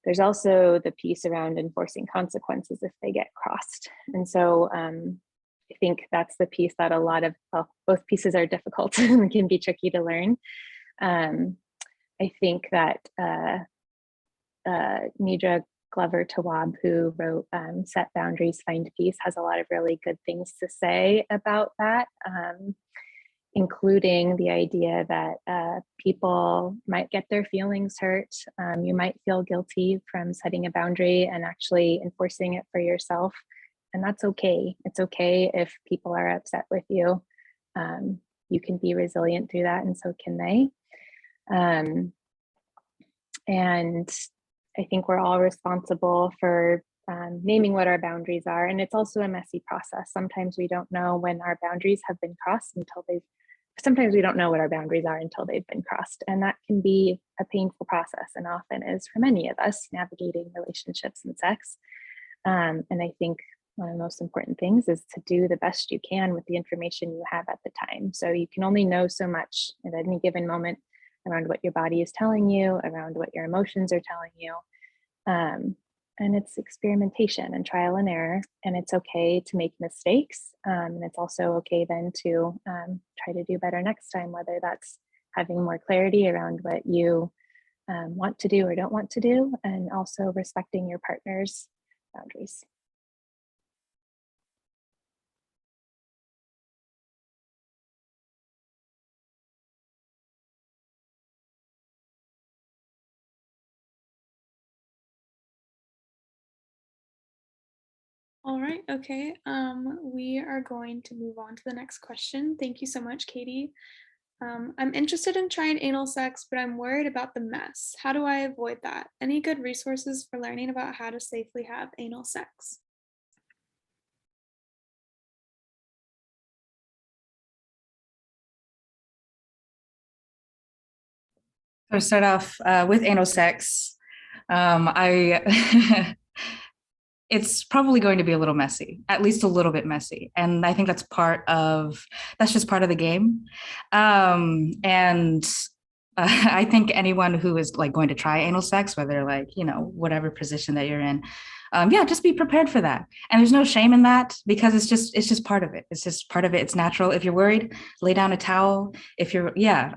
There's also the piece around enforcing consequences if they get crossed. And so I think that's the piece that both pieces are difficult and can be tricky to learn. I think that Nidra Glover Tawwab, who wrote Set Boundaries, Find Peace, has a lot of really good things to say about that, including the idea that people might get their feelings hurt. You might feel guilty from setting a boundary and actually enforcing it for yourself. And that's okay. It's okay if people are upset with you. You can be resilient through that, and so can they. And I think we're all responsible for naming what our boundaries are. And it's also a messy process. Sometimes we don't know when our boundaries have been crossed until they've sometimes we don't know what our boundaries are until they've been crossed. And that can be a painful process, and often is for many of us navigating relationships and sex. And I think one of the most important things is to do the best you can with the information you have at the time. So you can only know so much at any given moment around what your body is telling you, around what your emotions are telling you. And it's experimentation and trial and error, and it's okay to make mistakes. And it's also okay then to try to do better next time, whether that's having more clarity around what you want to do or don't want to do, and also respecting your partner's boundaries. All right, okay. We are going to move on to the next question. Thank you so much, Katie. I'm interested in trying anal sex, but I'm worried about the mess. How do I avoid that? Any good resources for learning about how to safely have anal sex? So to start off with anal sex, I it's probably going to be a little messy, at least a little bit messy. And I think that's just part of the game. And I think anyone who is like going to try anal sex, whether like, you know, whatever position that you're in, yeah, just be prepared for that. And there's no shame in that, because it's just part of it. It's just part of it. It's natural. If you're worried, lay down a towel. If you're, yeah,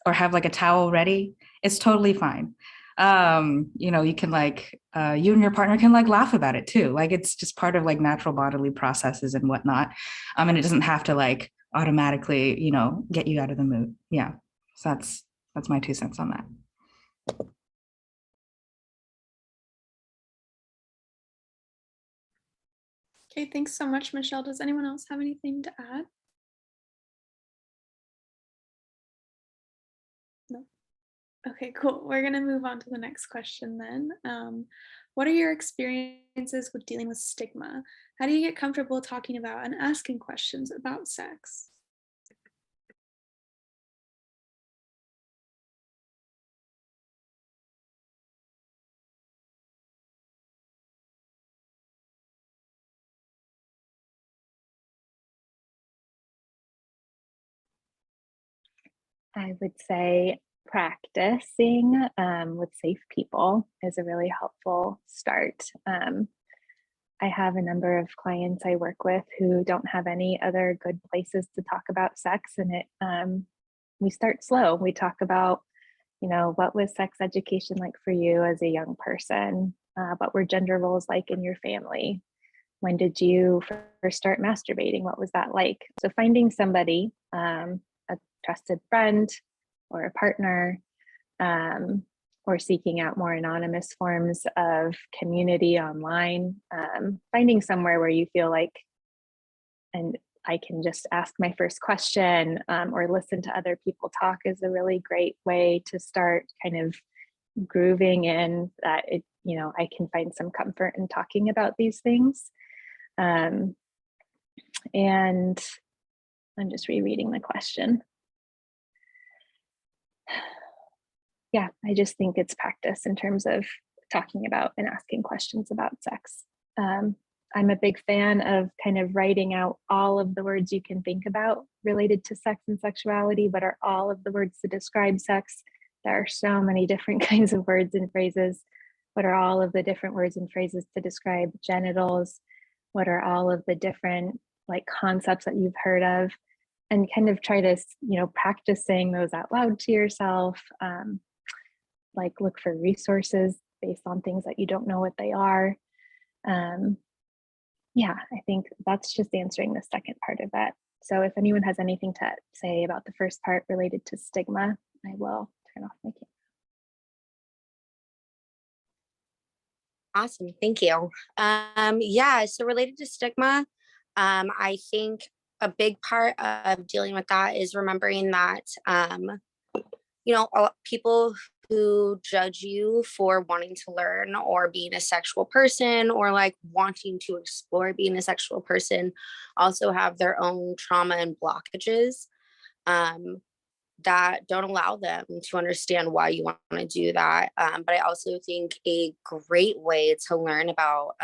or have like a towel ready, it's totally fine. You know, you can like, you and your partner can like laugh about it too. Like it's just part of like natural bodily processes and whatnot. And it doesn't have to like automatically, you know, get you out of the mood. Yeah. So that's my 2 cents on that. Okay, thanks so much, Michelle. Does anyone else have anything to add? No. Okay, cool. We're gonna move on to the next question then. What are your experiences with dealing with stigma? How do you get comfortable talking about and asking questions about sex? I would say practicing with safe people is a really helpful start. I have a number of clients I work with who don't have any other good places to talk about sex, and we start slow. We talk about, you know, what was sex education like for you as a young person? What were gender roles like in your family? When did you first start masturbating? What was that like? So finding somebody, a trusted friend or a partner, or seeking out more anonymous forms of community online, finding somewhere where you feel like, and I can just ask my first question, or listen to other people talk, is a really great way to start kind of grooving in that it, you know, I can find some comfort in talking about these things. And I'm just rereading the question. Yeah, I just think it's practice in terms of talking about and asking questions about sex. I'm a big fan of kind of writing out all of the words you can think about related to sex and sexuality. What are all of the words to describe sex? There are so many different kinds of words and phrases. What are all of the different words and phrases to describe genitals? What are all of the different like concepts that you've heard of? And kind of try to, you know, practice saying those out loud to yourself. Like look for resources based on things that you don't know what they are. Yeah, I think that's just answering the second part of that. So if anyone has anything to say about the first part related to stigma, I will turn off my camera. Awesome, thank you. Yeah, so related to stigma, I think a big part of dealing with that is remembering that, you know, people who judge you for wanting to learn or being a sexual person or like wanting to explore being a sexual person also have their own trauma and blockages. that don't allow them to understand why you want to do that. But I also think a great way to learn about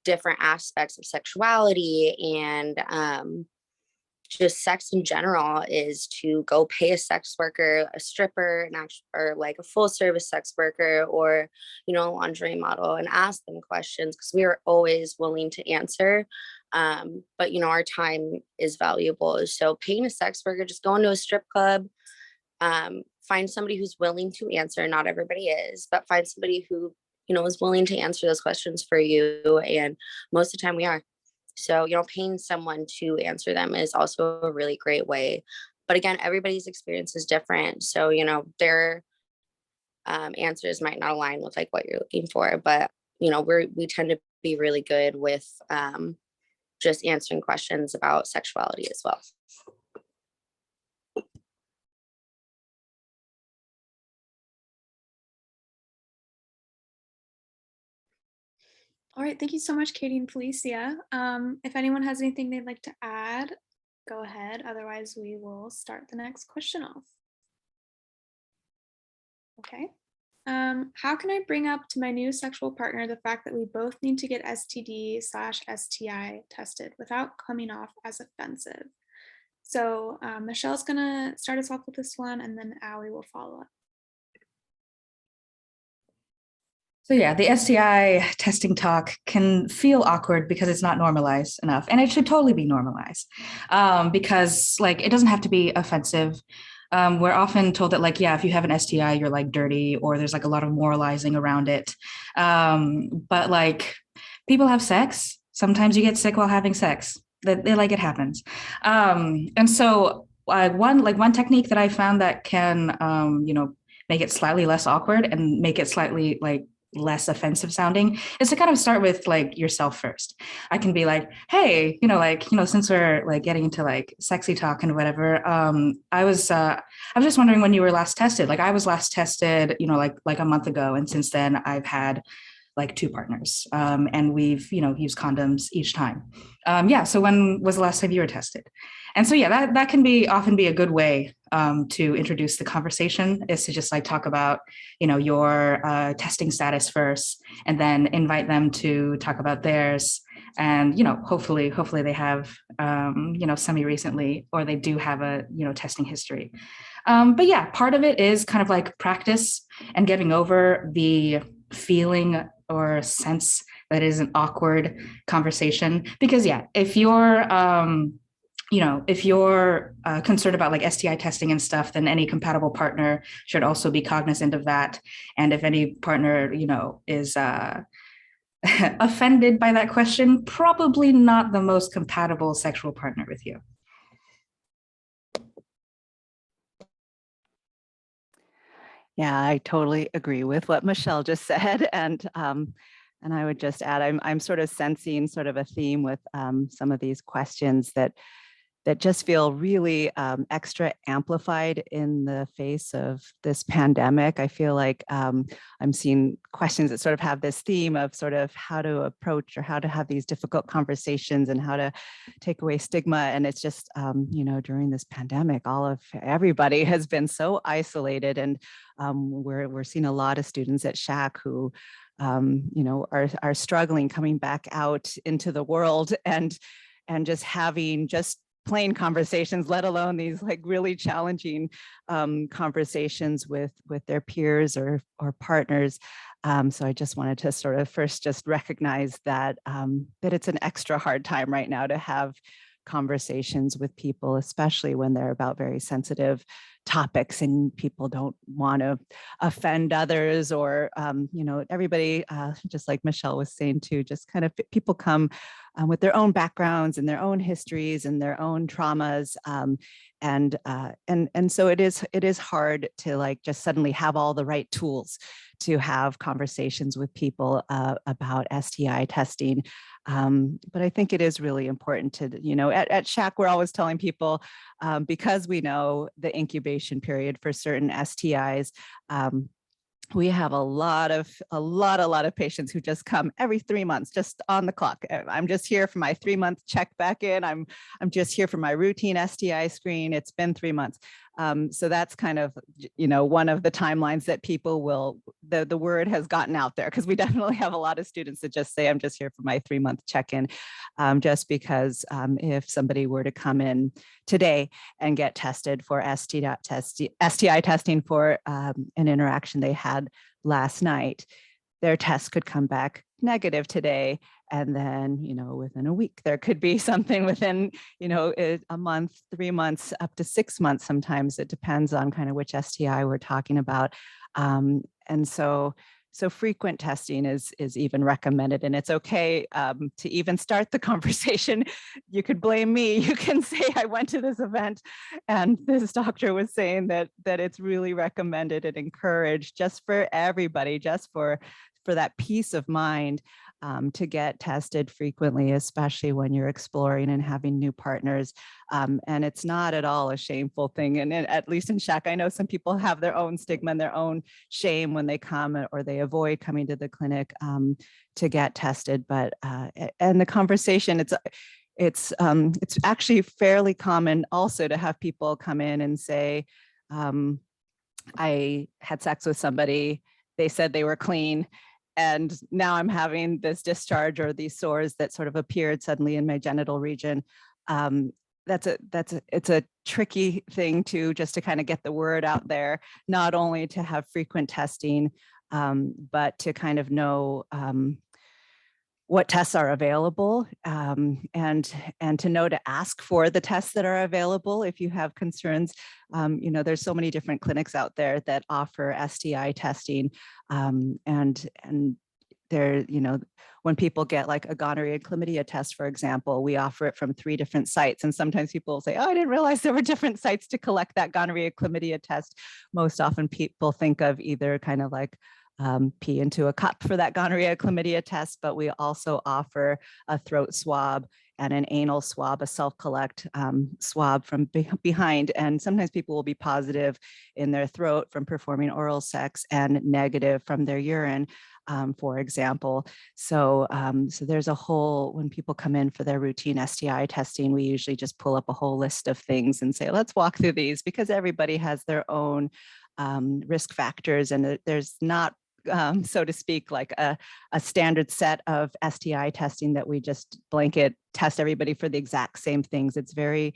different aspects of sexuality and just sex in general is to go pay a sex worker, a stripper, or like a full service sex worker, or a lingerie model, and ask them questions, because we are always willing to answer. But our time is valuable. So paying a sex worker, just go into a strip club, find somebody who's willing to answer. Not everybody is, but find somebody who is willing to answer those questions for you. And most of the time we are. So, paying someone to answer them is also a really great way. But again, everybody's experience is different. So, their answers might not align with like what you're looking for. But, we tend to be really good with just answering questions about sexuality as well. All right, thank you so much, Katie and Felicia. If anyone has anything they'd like to add, go ahead. Otherwise, we will start the next question off. Okay. How can I bring up to my new sexual partner the fact that we both need to get STD/STI tested without coming off as offensive? So Michelle's gonna start us off with this one, and then Allie will follow up. So yeah, the STI testing talk can feel awkward because it's not normalized enough, and it should totally be normalized, because like it doesn't have to be offensive. We're often told that like, yeah, if you have an STI, you're like dirty, or there's like a lot of moralizing around it. But like people have sex. Sometimes you get sick while having sex. That like it happens. And so one technique that I found that can make it slightly less awkward and make it slightly like less offensive sounding is to kind of start with like yourself first. I can be like, hey, since we're like getting into like sexy talk and whatever, I was just wondering when you were last tested. Like I was last tested, like a month ago, and since then I've had like 2 partners, and we've used condoms each time. So when was the last time you were tested? And so yeah, that can often be a good way to introduce the conversation, is to just like talk about your testing status first, and then invite them to talk about theirs. And hopefully they have semi recently, or they do have a testing history. But yeah, part of it is kind of like practice and getting over the feeling or sense that is an awkward conversation. Because yeah, if you're concerned about like STI testing and stuff, then any compatible partner should also be cognizant of that. And if any partner is offended by that question, probably not the most compatible sexual partner with you. Yeah, I totally agree with what Michelle just said. And I would just add, I'm sort of sensing sort of a theme with some of these questions that just feel really extra amplified in the face of this pandemic. I feel like I'm seeing questions that sort of have this theme of sort of how to approach or how to have these difficult conversations and how to take away stigma. And it's just, during this pandemic, everybody has been so isolated, and we're seeing a lot of students at SHAC who are struggling coming back out into the world and just having just plain conversations, let alone these like really challenging conversations with their peers or partners. So I just wanted to sort of first just recognize that it's an extra hard time right now to have conversations with people, especially when they're about very sensitive topics and people don't want to offend others, or everybody, just like Michelle was saying too, just kind of people come with their own backgrounds and their own histories and their own traumas, and so it is hard to like just suddenly have all the right tools to have conversations with people about STI testing. But I think it is really important to, at SHAC, we're always telling people, because we know the incubation period for certain STIs, we have a lot of patients who just come every 3 months, just on the clock. I'm just here for my 3-month check back in. I'm just here for my routine STI screen. It's been 3 months. So that's kind of, one of the timelines that people will, the word has gotten out there, because we definitely have a lot of students that just say, I'm just here for my 3-month check-in, just because if somebody were to come in today and get tested for STI testing for an interaction they had last night, their test could come back negative today. And then, within a week, there could be something within, a month, 3 months, up to 6 months. Sometimes it depends on kind of which STI we're talking about. And so frequent testing is even recommended, and it's okay to even start the conversation. You could blame me. You can say, I went to this event and this doctor was saying that it's really recommended and encouraged just for everybody, just for that peace of mind, to get tested frequently, especially when you're exploring and having new partners. And it's not at all a shameful thing. And at least in SHAC, I know some people have their own stigma and their own shame when they come, or they avoid coming to the clinic to get tested. But and the conversation, it's actually fairly common also to have people come in and say, I had sex with somebody, they said they were clean, and now I'm having this discharge or these sores that sort of appeared suddenly in my genital region. It's a tricky thing to kind of get the word out there, not only to have frequent testing, but to kind of know what tests are available, and to know to ask for the tests that are available if you have concerns. There's so many different clinics out there that offer STI testing, and there, when people get like a gonorrhea and chlamydia test, for example, we offer it from 3 different sites. And sometimes people will say, oh, I didn't realize there were different sites to collect that gonorrhea chlamydia test. Most often people think of either kind of like pee into a cup for that gonorrhea chlamydia test, but we also offer a throat swab and an anal swab, a self-collect swab from behind. And sometimes people will be positive in their throat from performing oral sex and negative from their urine, for example. So there's a whole, when people come in for their routine STI testing, we usually just pull up a whole list of things and say, let's walk through these, because everybody has their own risk factors, and there's not, so to speak, like a standard set of STI testing that we just blanket test everybody for the exact same things. It's very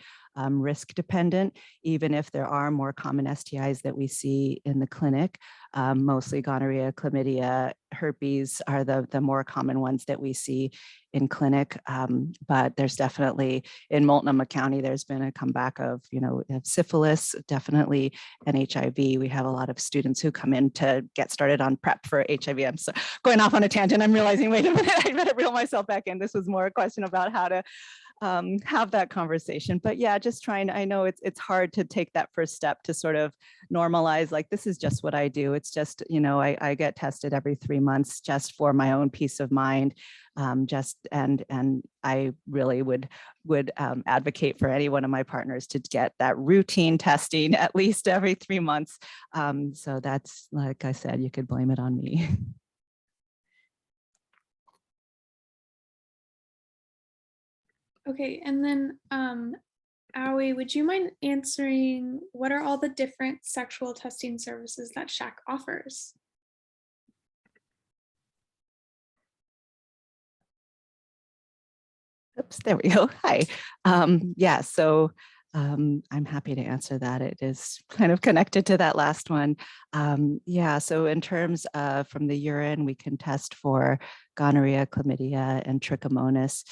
risk dependent, even if there are more common STIs that we see in the clinic. Mostly gonorrhea, chlamydia, herpes are the more common ones that we see in clinic. But there's definitely, in Multnomah County, there's been a comeback of, syphilis, definitely, and HIV. We have a lot of students who come in to get started on PrEP for HIV. I'm so going off on a tangent. I'm realizing, wait a minute, I better reel myself back in. This was more a question about how to have that conversation. But yeah, just trying, I know it's hard to take that first step to sort of normalize, like, this is just what I do. It's just, I get tested every 3 months just for my own peace of mind. And I really would advocate for any one of my partners to get that routine testing at least every 3 months. So that's, like I said, you could blame it on me. Okay, and then Aoi, would you mind answering what are all the different sexual testing services that SHAC offers? Oops, there we go. Hi. Yeah, so I'm happy to answer that. It is kind of connected to that last one. Yeah, so in terms of from the urine, we can test for gonorrhea, chlamydia, and trichomonas.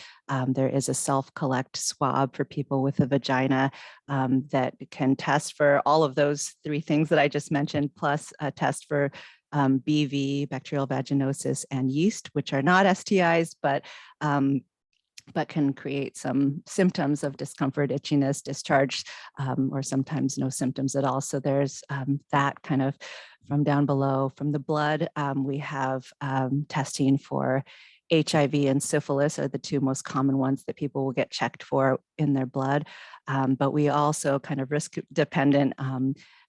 There is a self-collect swab for people with a vagina that can test for all of those 3 things that I just mentioned, plus a test for BV, bacterial vaginosis, and yeast, which are not STIs, but can create some symptoms of discomfort, itchiness, discharge, or sometimes no symptoms at all. So there's that kind of from down below. From the blood, we have testing for HIV and syphilis are the two most common ones that people will get checked for in their blood. But we also kind of risk dependent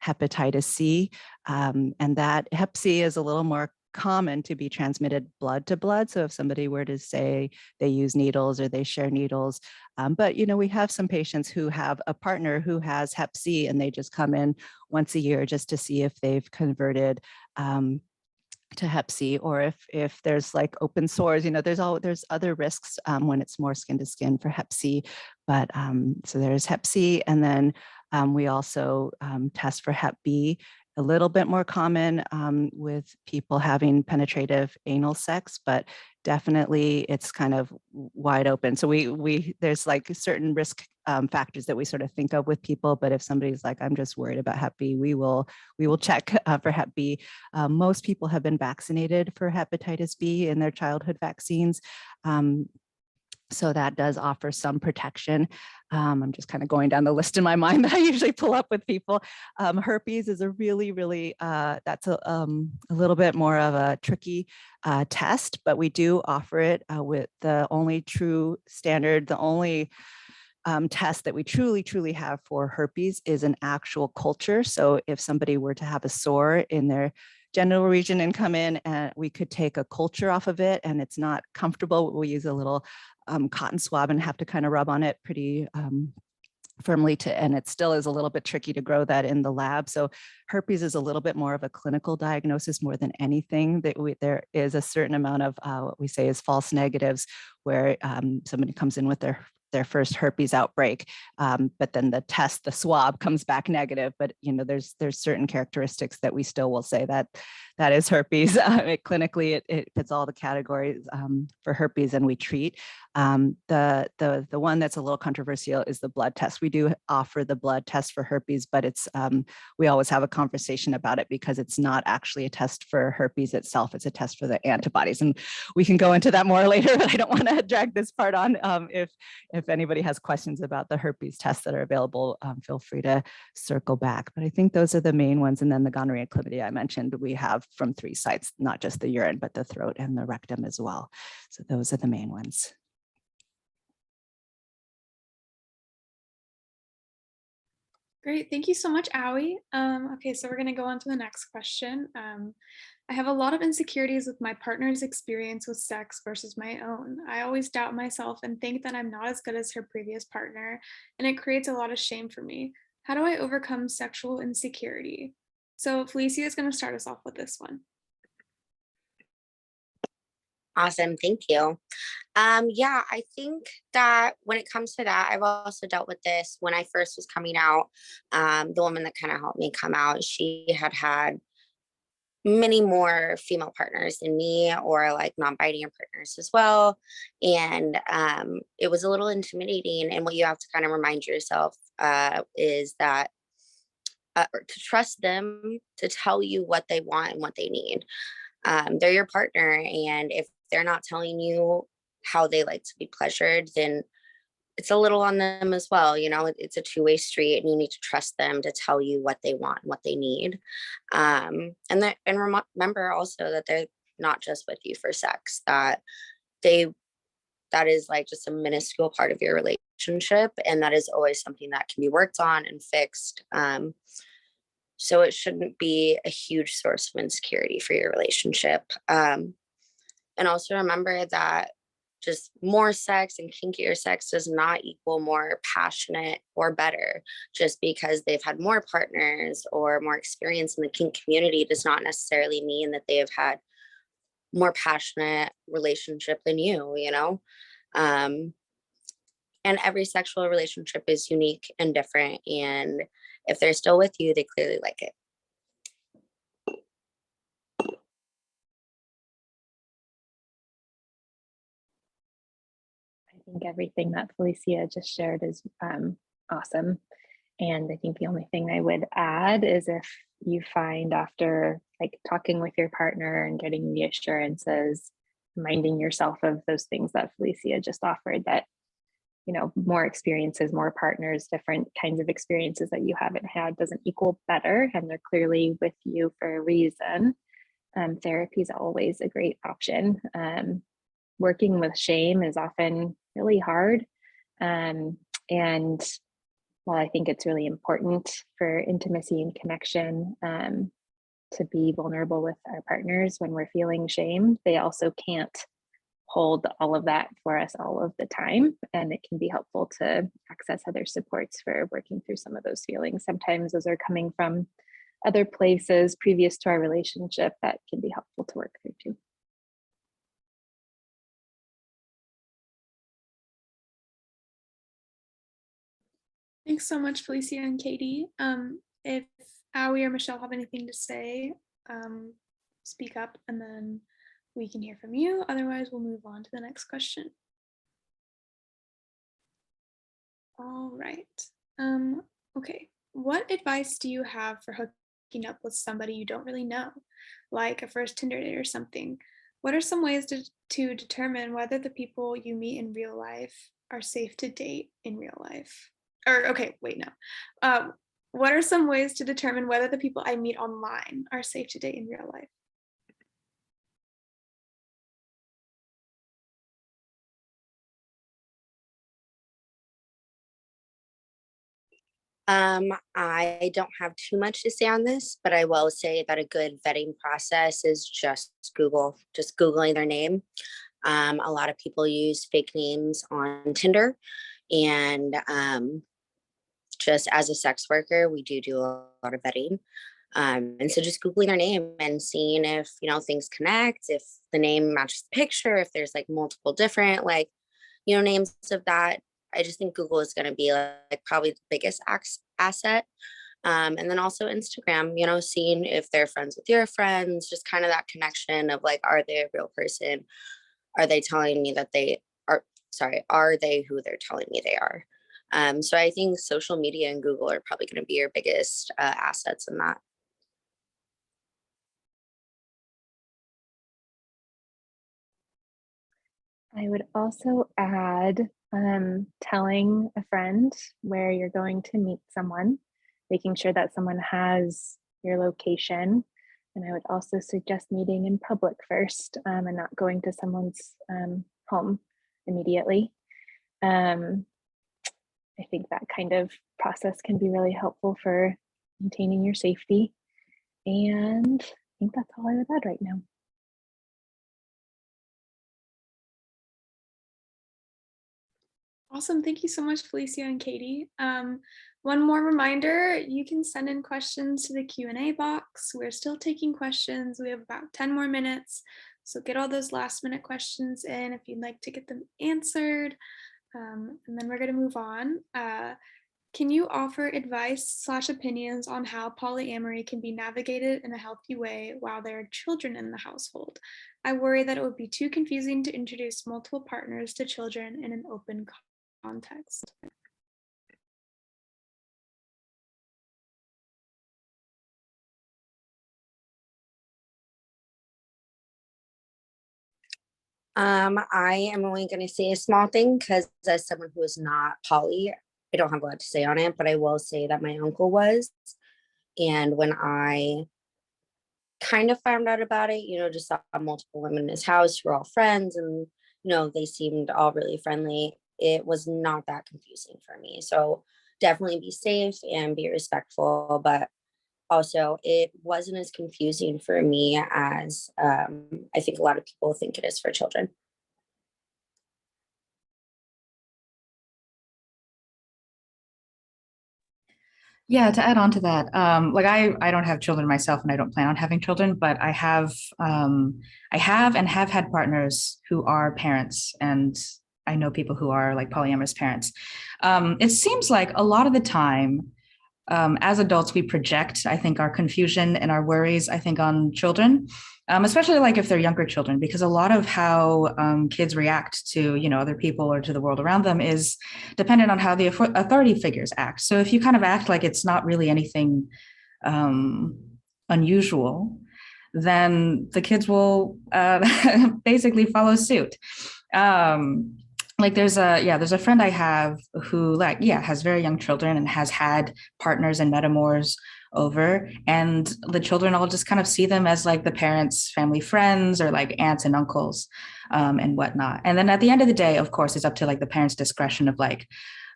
hepatitis C, and that hep C is a little more common to be transmitted blood to blood. So if somebody were to say they use needles or they share needles, but we have some patients who have a partner who has hep C and they just come in once a year just to see if they've converted to hep C, or if there's like open sores, there's other risks when it's more skin to skin for hep C. But so there's hep C, and then we also test for hep B, a little bit more common with people having penetrative anal sex, but definitely it's kind of wide open. So there's like certain risk factors that we sort of think of with people, but if somebody's like, I'm just worried about hep B, we will check for hep B. Most people have been vaccinated for hepatitis B in their childhood vaccines. So that does offer some protection. I'm just kind of going down the list in my mind that I usually pull up with people. Herpes is a really, that's a little bit more of a tricky test, but we do offer it with the only true standard, the only test that we truly have for herpes is an actual culture. So if somebody were to have a sore in their genital region and come in, and we could take a culture off of it and it's not comfortable, we use a little cotton swab and have to kind of rub on it pretty firmly and it still is a little bit tricky to grow that in the lab. So herpes is a little bit more of a clinical diagnosis more than anything. There is a certain amount of what we say is false negatives, where somebody comes in with their first herpes outbreak, but then the swab comes back negative. But there's certain characteristics that we still will say that is herpes. Clinically, it fits all the categories for herpes, and we treat. The one that's a little controversial is the blood test. We do offer the blood test for herpes, but it's we always have a conversation about it because it's not actually a test for herpes itself. It's a test for the antibodies, and we can go into that more later. But I don't want to drag this part on. If anybody has questions about the herpes tests that are available, feel free to circle back. But I think those are the main ones, and then the gonorrhea and chlamydia I mentioned we have from 3 sites, not just the urine, but the throat and the rectum as well. So those are the main ones. Great, thank you so much, Aoi. Okay, so we're gonna go on to the next question. I have a lot of insecurities with my partner's experience with sex versus my own. I always doubt myself and think that I'm not as good as her previous partner, and it creates a lot of shame for me. How do I overcome sexual insecurity? So Felicia is gonna start us off with this one. Awesome, thank you. Yeah, I think that when it comes to that, I've also dealt with this when I first was coming out. The woman that kind of helped me come out, she had many more female partners than me, or like non-binary partners as well. And it was a little intimidating. And what you have to kind of remind yourself is that to trust them to tell you what they want and what they need. They're your partner, and if they're not telling you how they like to be pleasured, then it's a little on them as well. It's a two-way street, and you need to trust them to tell you what they want, what they need. Remember also that they're not just with you for sex, that is like just a minuscule part of your relationship, and that is always something that can be worked on and fixed. So it shouldn't be a huge source of insecurity for your relationship. And also remember that just more sex and kinkier sex does not equal more passionate or better. Just because they've had more partners or more experience in the kink community does not necessarily mean that they have had more passionate relationship than you. And every sexual relationship is unique and different. And if they're still with you, they clearly like it. I think everything that Felicia just shared is awesome. And I think the only thing I would add is if you find after like talking with your partner and getting the assurances, reminding yourself of those things that Felicia just offered, that more experiences, more partners, different kinds of experiences that you haven't had doesn't equal better, and they're clearly with you for a reason. Therapy is always a great option. working with shame is often really hard. And while I think it's really important for intimacy and connection, to be vulnerable with our partners when we're feeling shame, they also can't hold all of that for us all of the time. And it can be helpful to access other supports for working through some of those feelings. Sometimes those are coming from other places previous to our relationship that can be helpful to work through too. Thanks so much, Felicia and Katie. If Howie or Michelle have anything to say, speak up and then we can hear from you. Otherwise, we'll move on to the next question. All right. Okay. What advice do you have for hooking up with somebody you don't really know, like a first Tinder date or something? What are some ways to determine whether the people you meet in real life are safe to date in real life? Or, okay, wait, no. What are some ways to determine whether the people I meet online are safe to date in real life? I don't have too much to say on this, but I will say that a good vetting process is just Googling their name. A lot of people use fake names on Tinder, and just as a sex worker, we do a lot of vetting. And so just Googling their name and seeing if, things connect, if the name matches the picture, if there's like multiple different, names of that. I just think Google is going to be like probably the biggest asset. And then also Instagram, seeing if they're friends with your friends, just kind of that connection of like, are they a real person? Are they telling me that are they who they're telling me they are? So I think social media and Google are probably going to be your biggest assets in that. I would also add telling a friend where you're going to meet someone, making sure that someone has your location. And I would also suggest meeting in public first and not going to someone's home immediately. I think that kind of process can be really helpful for maintaining your safety. And I think that's all I would add right now. Awesome. Thank you so much, Felicia and Katie. One more reminder, you can send in questions to the Q&A box. We're still taking questions. We have about 10 more minutes. So get all those last minute questions in if you'd like to get them answered. And then we're going to move on. Can you offer advice/opinions on how polyamory can be navigated in a healthy way while there are children in the household? I worry that it would be too confusing to introduce multiple partners to children in an open context. I am only going to say a small thing because as someone who is not poly, I don't have a lot to say on it, but I will say that my uncle was. And when I kind of found out about it, just saw multiple women in his house who were all friends and, they seemed all really friendly. It was not that confusing for me. So definitely be safe and be respectful, but also it wasn't as confusing for me as I think a lot of people think it is for children. Yeah, to add on to that, like I don't have children myself, and I don't plan on having children, but I have and have had partners who are parents, and I know people who are like polyamorous parents. It seems like a lot of the time, as adults, we project, I think, our confusion and our worries, I think, on children, especially like if they're younger children, because a lot of how kids react to, other people or to the world around them is dependent on how the authority figures act. So if you kind of act like it's not really anything unusual, then the kids will basically follow suit. Like there's a friend I have who has very young children and has had partners and metamors over, and the children all just kind of see them as like the parents' family friends or like aunts and uncles. and whatnot. And then at the end of the day, of course, it's up to like the parents' discretion of like,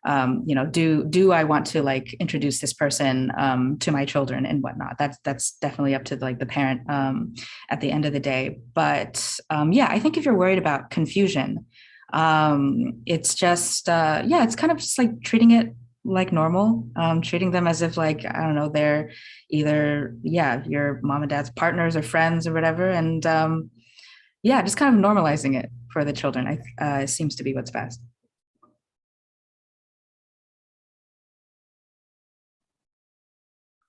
do I want to like introduce this person to my children and whatnot. That's definitely up to like the parent at the end of the day. But yeah, I think if you're worried about confusion, it's just yeah, it's kind of just like treating it like normal, treating them as if like, I don't know, they're either, yeah, your mom and dad's partners or friends or whatever. And yeah, just kind of normalizing it for the children, seems to be what's best.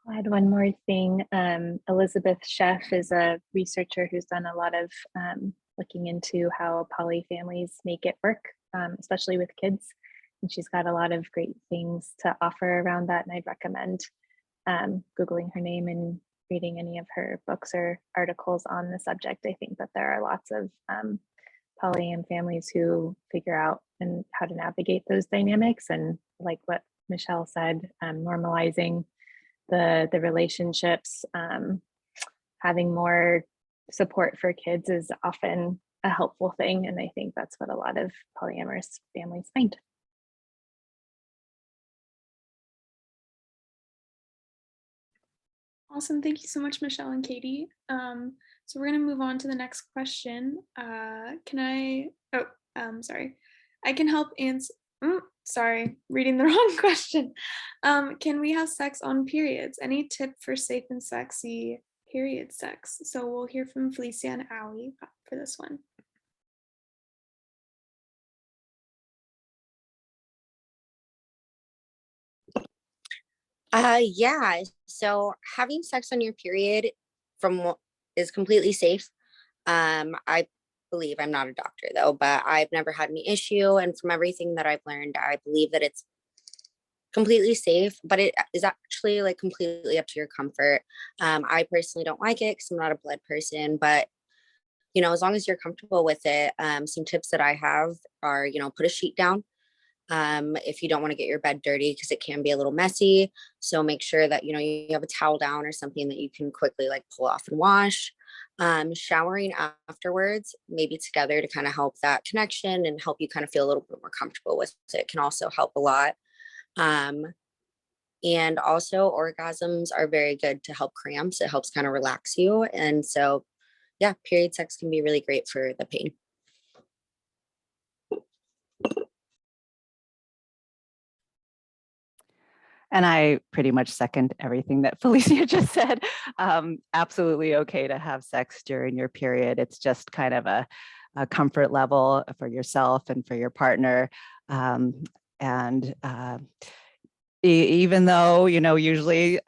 I'll add one more thing. Elizabeth Sheff is a researcher who's done a lot of looking into how poly families make it work, especially with kids. And she's got a lot of great things to offer around that. And I'd recommend Googling her name and reading any of her books or articles on the subject. I think that there are lots of poly and families who figure out and how to navigate those dynamics. And like what Michelle said, normalizing the relationships, having more support for kids is often a helpful thing. And I think that's what a lot of polyamorous families find. Awesome. Thank you so much, Michelle and Katie. So we're going to move on to the next question. Sorry. I can help answer. Sorry, reading the wrong question. Can we have sex on periods? Any tip for safe and sexy period sex? So we'll hear from Felicia and Allie for this one. Yeah. So having sex on your period is completely safe. I believe, I'm not a doctor though, but I've never had any issue. And from everything that I've learned, I believe that it's completely safe, but it is actually like completely up to your comfort. I personally don't like it because I'm not a blood person, but as long as you're comfortable with it, some tips that I have are, put a sheet down if you don't want to get your bed dirty because it can be a little messy. So make sure that you have a towel down or something that you can quickly like pull off and wash. Showering afterwards, maybe together to kind of help that connection and help you kind of feel a little bit more comfortable with it, can also help a lot. And also orgasms are very good to help cramps. It helps kind of relax you. And so yeah, period sex can be really great for the pain. And I pretty much second everything that Felicia just said. Absolutely okay to have sex during your period. It's just kind of a comfort level for yourself and for your partner. Even though, usually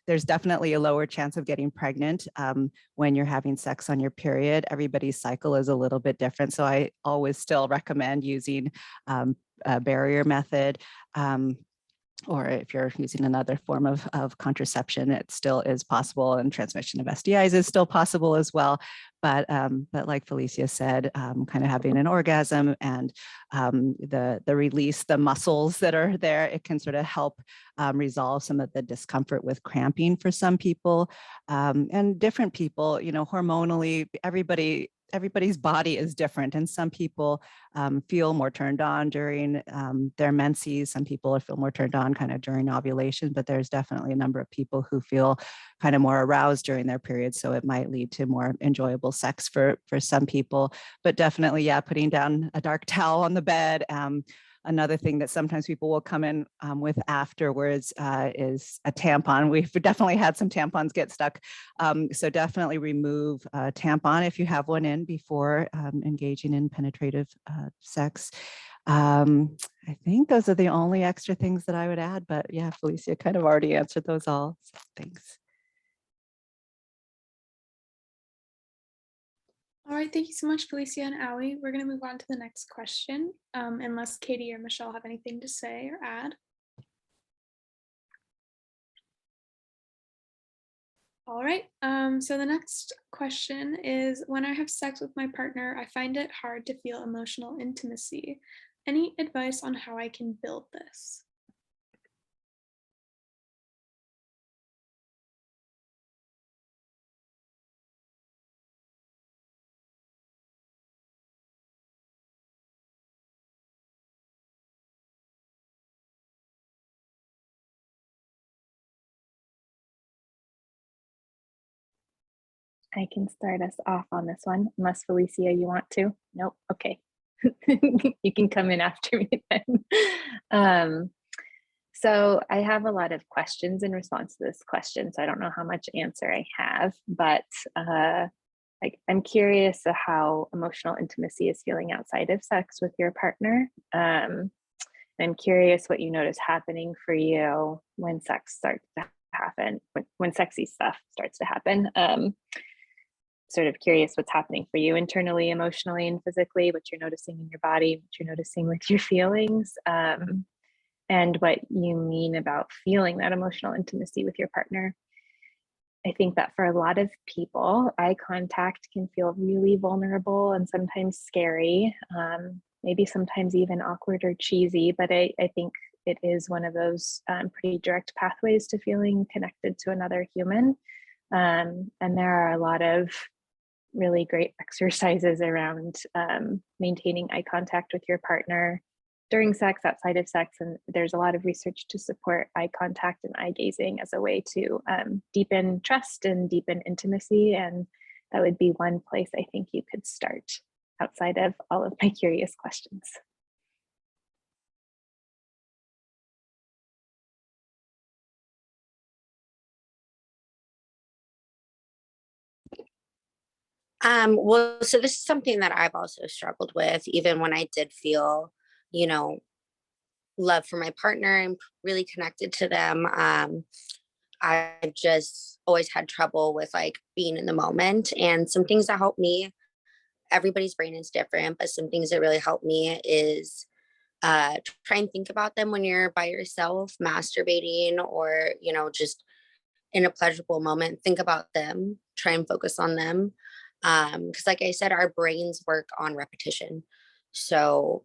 there's definitely a lower chance of getting pregnant when you're having sex on your period. Everybody's cycle is a little bit different. So I always still recommend using a barrier method. Or if you're using another form of contraception, it still is possible, and transmission of STIs is still possible as well. But like Felicia said, kind of having an orgasm and the release, the muscles that are there, it can sort of help resolve some of the discomfort with cramping for some people, and different people. Hormonally, everybody's body is different, and some people feel more turned on during their menses. Some people feel more turned on kind of during ovulation, but there's definitely a number of people who feel kind of more aroused during their period. So it might lead to more enjoyable sex for some people, but definitely, yeah, putting down a dark towel on the bed. Another thing that sometimes people will come in with afterwards is a tampon. We've definitely had some tampons get stuck. So definitely remove a tampon if you have one in before engaging in penetrative sex. I think those are the only extra things that I would add, but yeah, Felicia kind of already answered those all. So thanks. All right, thank you so much, Felicia and Allie. We're going to move on to the next question, unless Katie or Michelle have anything to say or add. All right, so the next question is, when I have sex with my partner, I find it hard to feel emotional intimacy. Any advice on how I can build this? I can start us off on this one, unless Felicia, you want to? Nope. Okay. You can come in after me then. So I have a lot of questions in response to this question. So I don't know how much answer I have, but I'm curious how emotional intimacy is feeling outside of sex with your partner. I'm curious what you notice happening for you when sex starts to happen, when sexy stuff starts to happen. Sort of curious what's happening for you internally, emotionally, and physically, what you're noticing in your body, what you're noticing with your feelings, and what you mean about feeling that emotional intimacy with your partner. I think that for a lot of people, eye contact can feel really vulnerable and sometimes scary, maybe sometimes even awkward or cheesy, but I think it is one of those pretty direct pathways to feeling connected to another human. And there are a lot of really great exercises around maintaining eye contact with your partner during sex, outside of sex, and there's a lot of research to support eye contact and eye gazing as a way to deepen trust and deepen intimacy, and that would be one place I think you could start outside of all of my curious questions. Well, so this is something that I've also struggled with, even when I did feel, you know, love for my partner and really connected to them. I've just always had trouble with like being in the moment. And some things that help me, everybody's brain is different, but some things that really help me is try and think about them when you're by yourself, masturbating, or, just in a pleasurable moment. Think about them, try and focus on them. Because, like I said, our brains work on repetition. So,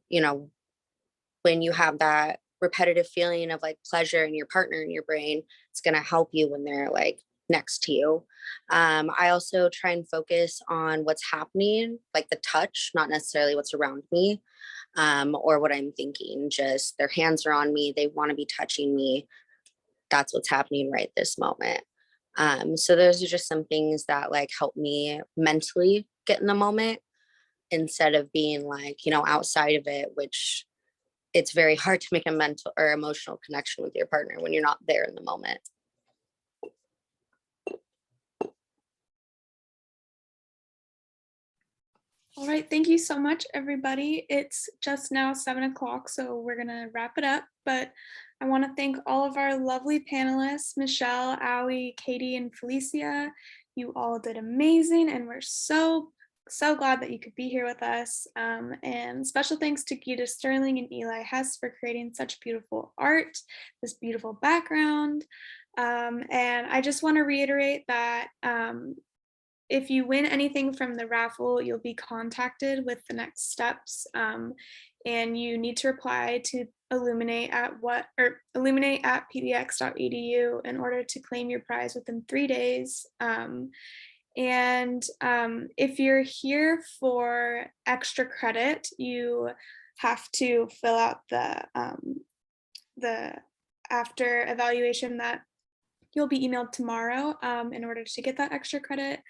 when you have that repetitive feeling of like pleasure in your partner in your brain, it's going to help you when they're like next to you. I also try and focus on what's happening, like the touch, not necessarily what's around me, or what I'm thinking. Just their hands are on me, they want to be touching me. That's what's happening right this moment. So those are just some things that like help me mentally get in the moment instead of being like, outside of it, which it's very hard to make a mental or emotional connection with your partner when you're not there in the moment. All right, thank you so much, everybody. It's just now 7 o'clock, so we're gonna wrap it up. But I want to thank all of our lovely panelists, Michelle, Aoi, Katie, and Felicia. You all did amazing, and we're so glad that you could be here with us. And special thanks to Gita Sterling and Eli Hess for creating such beautiful art, this beautiful background. And I just want to reiterate that if you win anything from the raffle, you'll be contacted with the next steps. And you need to reply to illuminate at pbx.edu in order to claim your prize within 3 days. And if you're here for extra credit, you have to fill out the after evaluation that you'll be emailed tomorrow in order to get that extra credit.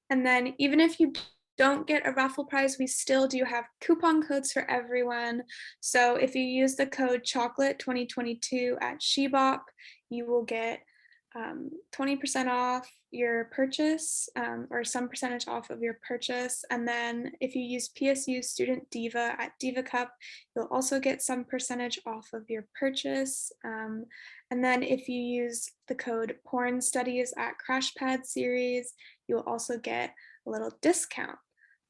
And then even if you don't get a raffle prize, we still do have coupon codes for everyone. So if you use the code chocolate 2022 at Shebop, you will get 20% off your purchase, or some percentage off of your purchase. And then if you use PSU Student Diva at Diva Cup, you'll also get some percentage off of your purchase. And then if you use the code Porn Studies at Crash Pad Series, you'll also get a little discount.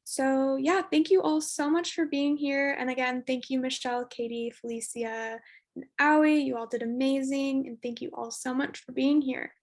So yeah, thank you all so much for being here. And again, thank you, Michelle, Katie, Felicia, and Aoi. You all did amazing. And thank you all so much for being here.